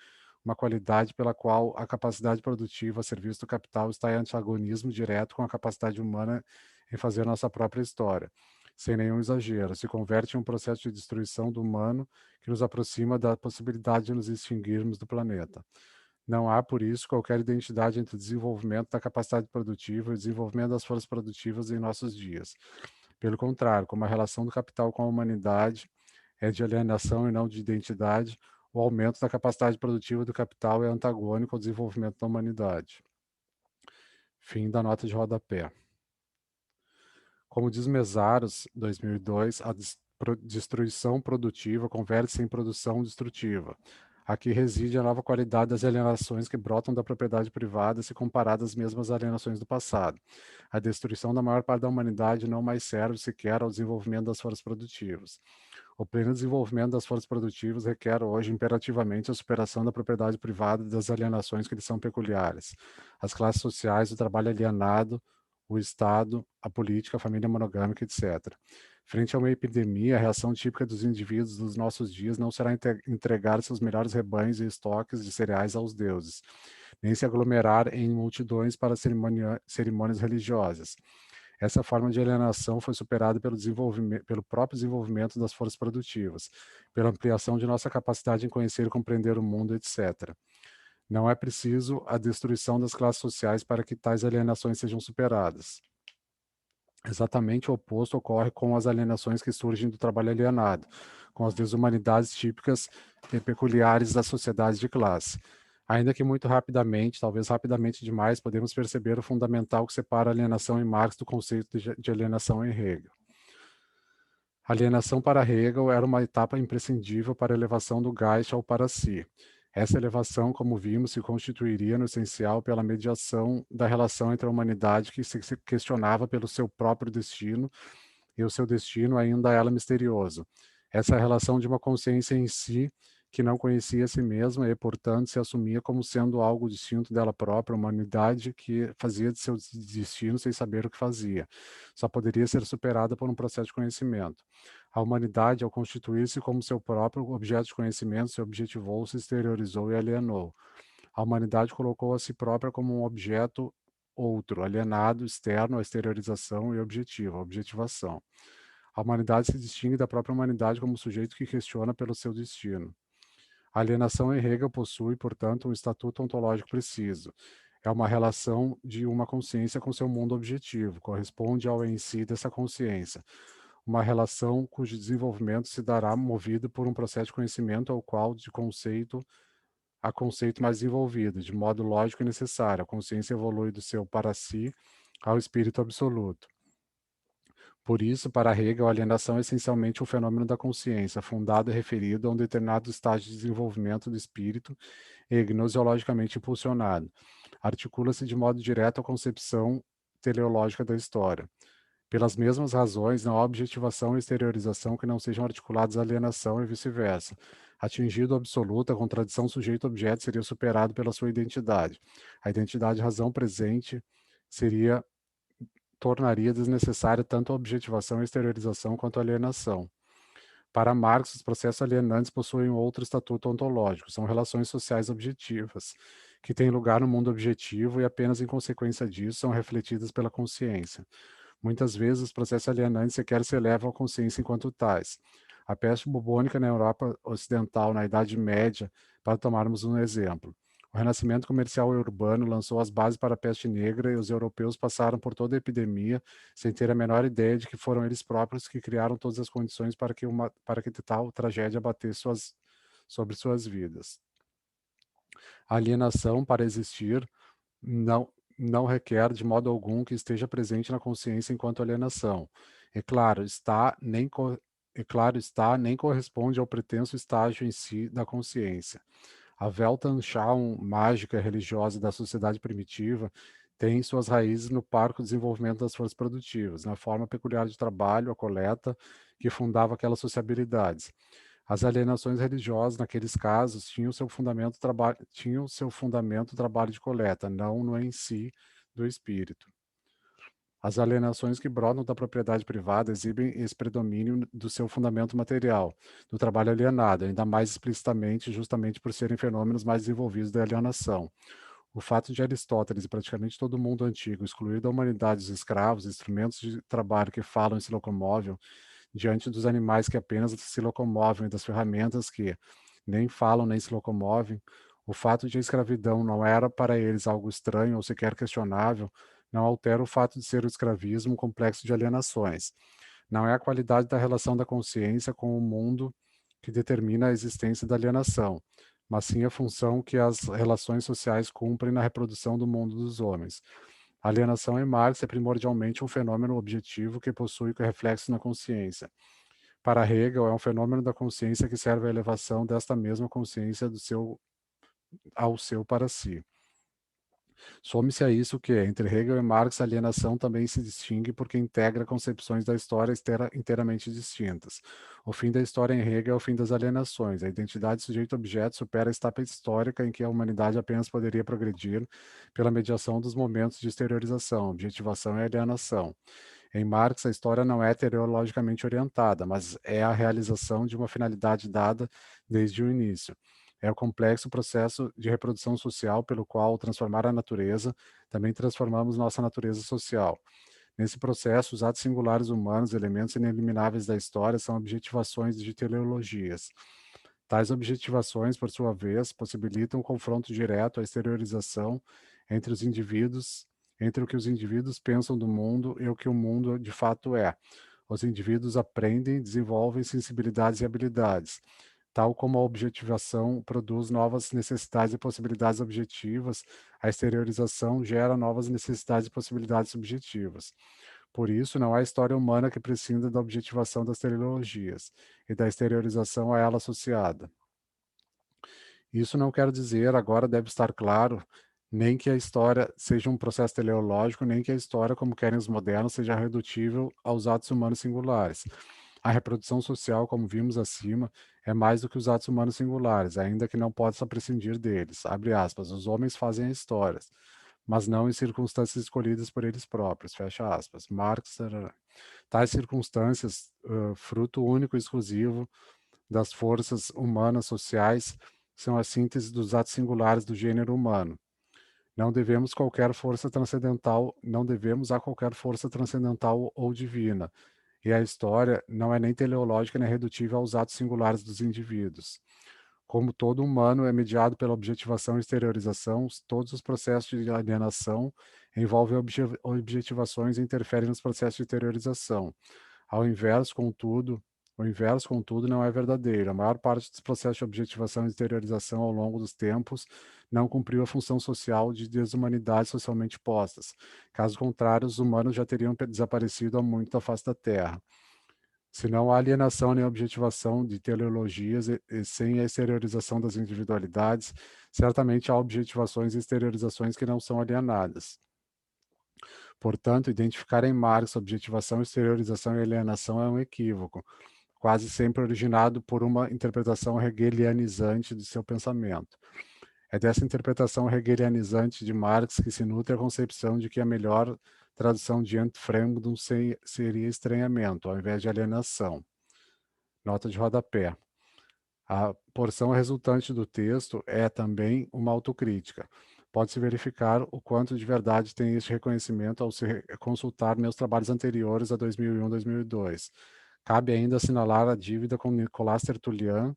uma qualidade pela qual a capacidade produtiva a serviço do capital está em antagonismo direto com a capacidade humana em fazer nossa própria história. Sem nenhum exagero, se converte em um processo de destruição do humano que nos aproxima da possibilidade de nos extinguirmos do planeta. Não há, por isso, qualquer identidade entre o desenvolvimento da capacidade produtiva e o desenvolvimento das forças produtivas em nossos dias. Pelo contrário, como a relação do capital com a humanidade é de alienação e não de identidade, o aumento da capacidade produtiva do capital é antagônico ao desenvolvimento da humanidade. Fim da nota de rodapé. Como diz Mesaros, 2002, a destruição produtiva converte-se em produção destrutiva. Aqui reside a nova qualidade das alienações que brotam da propriedade privada se comparadas às mesmas alienações do passado. A destruição da maior parte da humanidade não mais serve sequer ao desenvolvimento das forças produtivas. O pleno desenvolvimento das forças produtivas requer hoje imperativamente a superação da propriedade privada e das alienações que lhes são peculiares. As classes sociais, o trabalho alienado, o Estado, a política, a família monogâmica, etc. Frente a uma epidemia, a reação típica dos indivíduos dos nossos dias não será entregar seus melhores rebanhos e estoques de cereais aos deuses, nem se aglomerar em multidões para cerimônias religiosas. Essa forma de alienação foi superada pelo próprio desenvolvimento das forças produtivas, pela ampliação de nossa capacidade em conhecer e compreender o mundo, etc. Não é preciso a destruição das classes sociais para que tais alienações sejam superadas. Exatamente o oposto ocorre com as alienações que surgem do trabalho alienado, com as desumanidades típicas e peculiares das sociedades de classe. Ainda que muito rapidamente, talvez rapidamente demais, podemos perceber o fundamental que separa a alienação em Marx do conceito de alienação em Hegel. A alienação para Hegel era uma etapa imprescindível para a elevação do Geist ao para si. Essa elevação, como vimos, se constituiria no essencial pela mediação da relação entre a humanidade que se questionava pelo seu próprio destino e o seu destino ainda a ela misterioso. Essa relação de uma consciência em si que não conhecia a si mesma e, portanto, se assumia como sendo algo distinto dela própria, uma humanidade que fazia de seu destino sem saber o que fazia. Só poderia ser superada por um processo de conhecimento. A humanidade, ao constituir-se como seu próprio objeto de conhecimento, se objetivou, se exteriorizou e alienou. A humanidade colocou a si própria como um objeto outro, alienado, externo à exteriorização e objetivo, a objetivação. A humanidade se distingue da própria humanidade como sujeito que questiona pelo seu destino. A alienação em Hegel possui, portanto, um estatuto ontológico preciso. É uma relação de uma consciência com seu mundo objetivo, corresponde ao em si dessa consciência. Uma relação cujo desenvolvimento se dará movido por um processo de conhecimento ao qual, de conceito a conceito mais desenvolvido, de modo lógico e necessário. A consciência evolui do seu para si ao espírito absoluto. Por isso, para Hegel, a alienação é essencialmente um fenômeno da consciência, fundado e referido a um determinado estágio de desenvolvimento do espírito e gnosiologicamente impulsionado. Articula-se de modo direto à concepção teleológica da história. Pelas mesmas razões, não há objetivação e exteriorização que não sejam articuladas à alienação e vice-versa. Atingido o absoluto, a contradição sujeito-objeto seria superado pela sua identidade. A identidade razão presente seria tornaria desnecessária tanto a objetivação e exteriorização quanto a alienação. Para Marx, os processos alienantes possuem outro estatuto ontológico, são relações sociais objetivas, que têm lugar no mundo objetivo e apenas em consequência disso são refletidas pela consciência. Muitas vezes, os processos alienantes sequer se elevam à consciência enquanto tais. A peste bubônica na Europa Ocidental, na Idade Média, para tomarmos um exemplo. O renascimento comercial e urbano lançou as bases para a peste negra e os europeus passaram por toda a epidemia sem ter a menor ideia de que foram eles próprios que criaram todas as condições para que tal tragédia abatesse sobre suas vidas. A alienação, para existir, não requer de modo algum que esteja presente na consciência enquanto alienação. É claro, nem corresponde ao pretenso estágio em si da consciência. A Weltanschauung mágica e religiosa da sociedade primitiva tem suas raízes no parco desenvolvimento das forças produtivas, na forma peculiar de trabalho, a coleta, que fundava aquelas sociabilidades. As alienações religiosas, naqueles casos, tinham seu fundamento trabalho de coleta, não no em si do espírito. As alienações que brotam da propriedade privada exibem esse predomínio do seu fundamento material, do trabalho alienado, ainda mais explicitamente, justamente por serem fenômenos mais desenvolvidos da alienação. O fato de Aristóteles e praticamente todo o mundo antigo excluir da humanidade os escravos, instrumentos de trabalho que falam e se locomovem, diante dos animais que apenas se locomovem e das ferramentas que nem falam nem se locomovem, o fato de a escravidão não era para eles algo estranho ou sequer questionável, não altera o fato de ser o escravismo um complexo de alienações. Não é a qualidade da relação da consciência com o mundo que determina a existência da alienação, mas sim a função que as relações sociais cumprem na reprodução do mundo dos homens. A alienação em Marx é primordialmente um fenômeno objetivo que possui reflexo na consciência. Para Hegel, é um fenômeno da consciência que serve à elevação desta mesma consciência ao seu para si. Some-se a isso que, entre Hegel e Marx, a alienação também se distingue porque integra concepções da história inteiramente distintas. O fim da história em Hegel é o fim das alienações. A identidade sujeito-objeto supera a etapa histórica em que a humanidade apenas poderia progredir pela mediação dos momentos de exteriorização, objetivação e alienação. Em Marx, a história não é teleologicamente orientada, mas é a realização de uma finalidade dada desde o início. É o complexo processo de reprodução social pelo qual, ao transformar a natureza, também transformamos nossa natureza social. Nesse processo, os atos singulares humanos, elementos inelimináveis da história, são objetivações de teleologias. Tais objetivações, por sua vez, possibilitam o confronto direto, a exteriorização entre os indivíduos, entre o que os indivíduos pensam do mundo e o que o mundo de fato é. Os indivíduos aprendem, desenvolvem sensibilidades e habilidades. Tal como a objetivação produz novas necessidades e possibilidades objetivas, a exteriorização gera novas necessidades e possibilidades subjetivas. Por isso, não há história humana que prescinda da objetivação das teleologias e da exteriorização a ela associada. Isso não quer dizer, agora deve estar claro, nem que a história seja um processo teleológico, nem que a história, como querem os modernos, seja redutível aos atos humanos singulares. A reprodução social, como vimos acima, é mais do que os atos humanos singulares, ainda que não possa prescindir deles. Abre aspas, os homens fazem histórias, mas não em circunstâncias escolhidas por eles próprios. Fecha aspas. Marx, tais circunstâncias, fruto único e exclusivo das forças humanas sociais, são a síntese dos atos singulares do gênero humano. Não devemos a qualquer força transcendental ou divina, e a história não é nem teleológica nem redutível aos atos singulares dos indivíduos. Como todo humano é mediado pela objetivação e exteriorização, todos os processos de alienação envolvem objetivações e interferem nos processos de exteriorização. O inverso, contudo, não é verdadeiro. A maior parte dos processos de objetivação e exteriorização ao longo dos tempos não cumpriu a função social de desumanidade socialmente postas. Caso contrário, os humanos já teriam desaparecido há muito da face da Terra. Se não há alienação nem objetivação de teleologias e sem a exteriorização das individualidades, certamente há objetivações e exteriorizações que não são alienadas. Portanto, identificar em Marx objetivação, exteriorização e alienação é um equívoco, quase sempre originado por uma interpretação hegelianizante de seu pensamento. É dessa interpretação hegelianizante de Marx que se nutre a concepção de que a melhor tradução de Entfremdung seria estranhamento, ao invés de alienação. Nota de rodapé. A porção resultante do texto é também uma autocrítica. Pode-se verificar o quanto de verdade tem este reconhecimento ao se consultar meus trabalhos anteriores a 2001 2002. Cabe ainda assinalar a dívida com Nicolás Tertullian,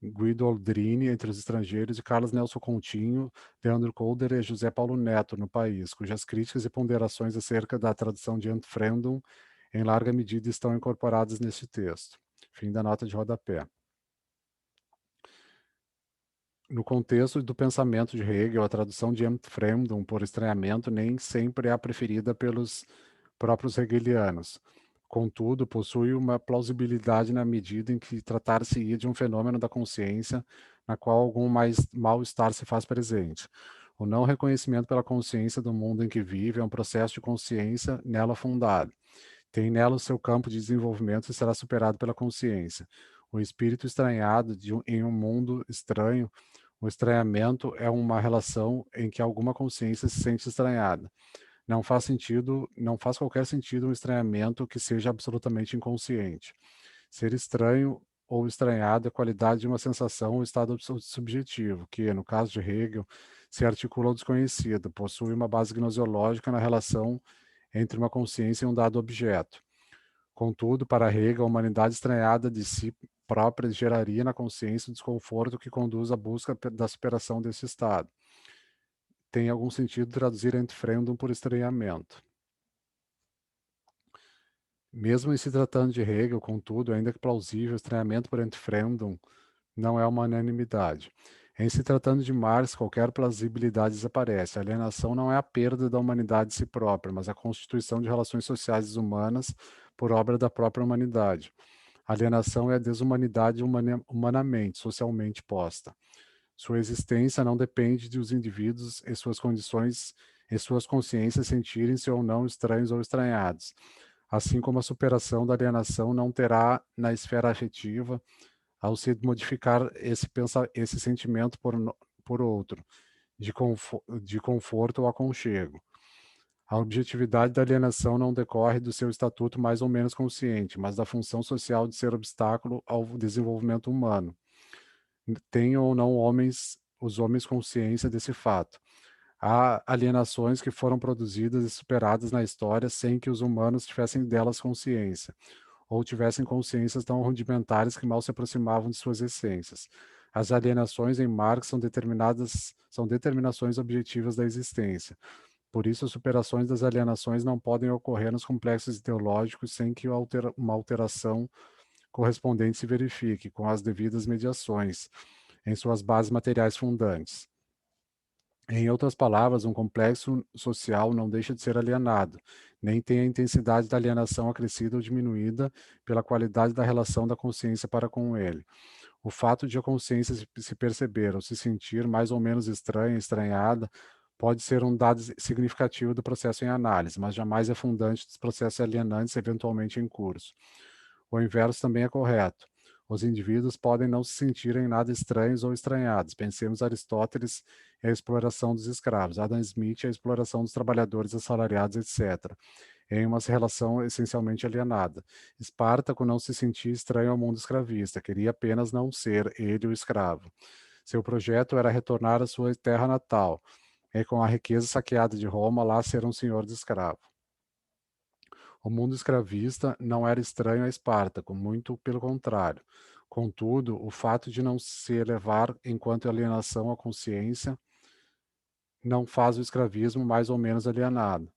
Guido Aldrini entre os estrangeiros e Carlos Nelson Continho, Leandro Colder e José Paulo Neto no país, cujas críticas e ponderações acerca da tradução de Entfremdung em larga medida estão incorporadas neste texto. Fim da nota de rodapé. No contexto do pensamento de Hegel, a tradução de Entfremdung por estranhamento nem sempre é a preferida pelos próprios hegelianos. Contudo, possui uma plausibilidade na medida em que tratar-se-ia de um fenômeno da consciência na qual algum mal-estar se faz presente. O não reconhecimento pela consciência do mundo em que vive é um processo de consciência nela fundado. Tem nela o seu campo de desenvolvimento e será superado pela consciência. O espírito estranhado em um mundo estranho, o estranhamento é uma relação em que alguma consciência se sente estranhada. Não faz qualquer sentido um estranhamento que seja absolutamente inconsciente. Ser estranho ou estranhado é qualidade de uma sensação ou estado subjetivo, que, no caso de Hegel, se articula ao desconhecido, possui uma base gnoseológica na relação entre uma consciência e um dado objeto. Contudo, para Hegel, a humanidade estranhada de si própria geraria na consciência o desconforto que conduz à busca da superação desse estado. Tem algum sentido traduzir Entfremdung por estranhamento. Mesmo em se tratando de Hegel, contudo, ainda que plausível, o estranhamento por Entfremdung não é uma unanimidade. Em se tratando de Marx, qualquer plausibilidade desaparece. A alienação não é a perda da humanidade de si própria, mas a constituição de relações sociais desumanas por obra da própria humanidade. A alienação é a desumanidade humanamente, socialmente posta. Sua existência não depende dos indivíduos e suas condições e suas consciências sentirem-se ou não estranhos ou estranhados. Assim como a superação da alienação não terá na esfera afetiva, ao se modificar esse sentimento por outro, de conforto ou aconchego. A objetividade da alienação não decorre do seu estatuto mais ou menos consciente, mas da função social de ser obstáculo ao desenvolvimento humano. Tenham ou não os homens consciência desse fato. Há alienações que foram produzidas e superadas na história sem que os humanos tivessem delas consciência, ou tivessem consciências tão rudimentares que mal se aproximavam de suas essências. As alienações em Marx são determinações objetivas da existência. Por isso, as superações das alienações não podem ocorrer nos complexos ideológicos sem que uma alteração correspondente se verifique, com as devidas mediações, em suas bases materiais fundantes. Em outras palavras, um complexo social não deixa de ser alienado, nem tem a intensidade da alienação acrescida ou diminuída pela qualidade da relação da consciência para com ele. O fato de a consciência se perceber ou se sentir mais ou menos estranha, estranhada, pode ser um dado significativo do processo em análise, mas jamais é fundante dos processos alienantes eventualmente em curso. O inverso também é correto. Os indivíduos podem não se sentirem nada estranhos ou estranhados. Pensemos Aristóteles e a exploração dos escravos, Adam Smith e a exploração dos trabalhadores assalariados, etc., em uma relação essencialmente alienada. Espartaco não se sentia estranho ao mundo escravista, queria apenas não ser ele o escravo. Seu projeto era retornar à sua terra natal, e com a riqueza saqueada de Roma, lá ser um senhor de escravo. O mundo escravista não era estranho a Espartaco, muito pelo contrário. Contudo, o fato de não se elevar enquanto alienação à consciência não faz o escravismo mais ou menos alienado.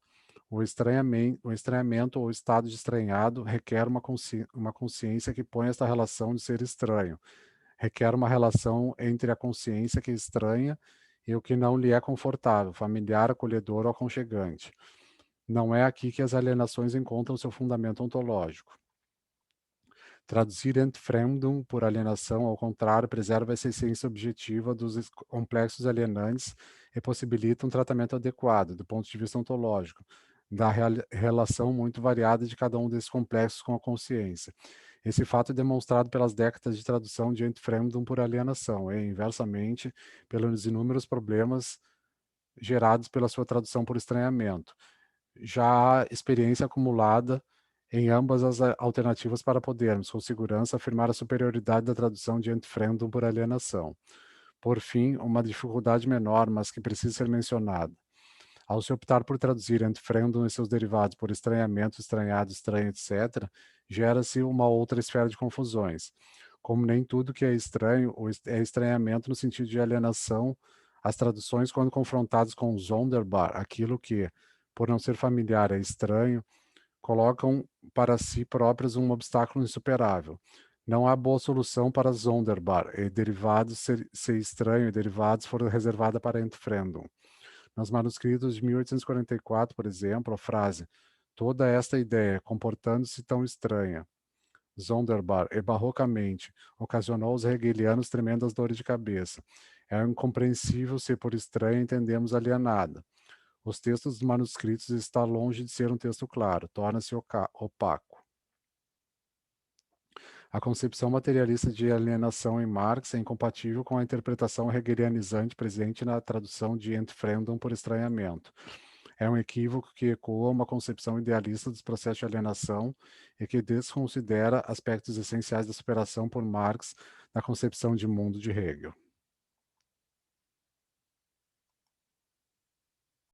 O estranhamento ou estado de estranhado requer uma consciência que põe esta relação de ser estranho. Requer uma relação entre a consciência que é estranha e o que não lhe é confortável, familiar, acolhedor ou aconchegante. Não é aqui que as alienações encontram seu fundamento ontológico. Traduzir entfremdung por alienação, ao contrário, preserva essa essência objetiva dos complexos alienantes e possibilita um tratamento adequado, do ponto de vista ontológico, da relação muito variada de cada um desses complexos com a consciência. Esse fato é demonstrado pelas décadas de tradução de entfremdung por alienação e, inversamente, pelos inúmeros problemas gerados pela sua tradução por estranhamento. Já há experiência acumulada em ambas as alternativas para podermos, com segurança, afirmar a superioridade da tradução de entfremdung por alienação. Por fim, uma dificuldade menor, mas que precisa ser mencionada. Ao se optar por traduzir entfremdung e seus derivados por estranhamento, estranhado, estranho, etc., gera-se uma outra esfera de confusões. Como nem tudo que é estranho é estranhamento no sentido de alienação, as traduções, quando confrontadas com Sonderbar, aquilo que, por não ser familiar, é estranho, colocam para si próprias um obstáculo insuperável. Não há boa solução para Sonderbar, e derivados ser estranho e derivados foram reservada para Entfremdung. Nos manuscritos de 1844, por exemplo, a frase "toda esta ideia, comportando-se tão estranha", Sonderbar, e barrocamente, ocasionou aos hegelianos tremendas dores de cabeça. É incompreensível se por estranha entendemos alienada. Os textos dos manuscritos estão longe de ser um texto claro, torna-se opaco. A concepção materialista de alienação em Marx é incompatível com a interpretação hegelianizante presente na tradução de Entfremdung por estranhamento. É um equívoco que ecoa uma concepção idealista dos processos de alienação e que desconsidera aspectos essenciais da superação por Marx na concepção de mundo de Hegel.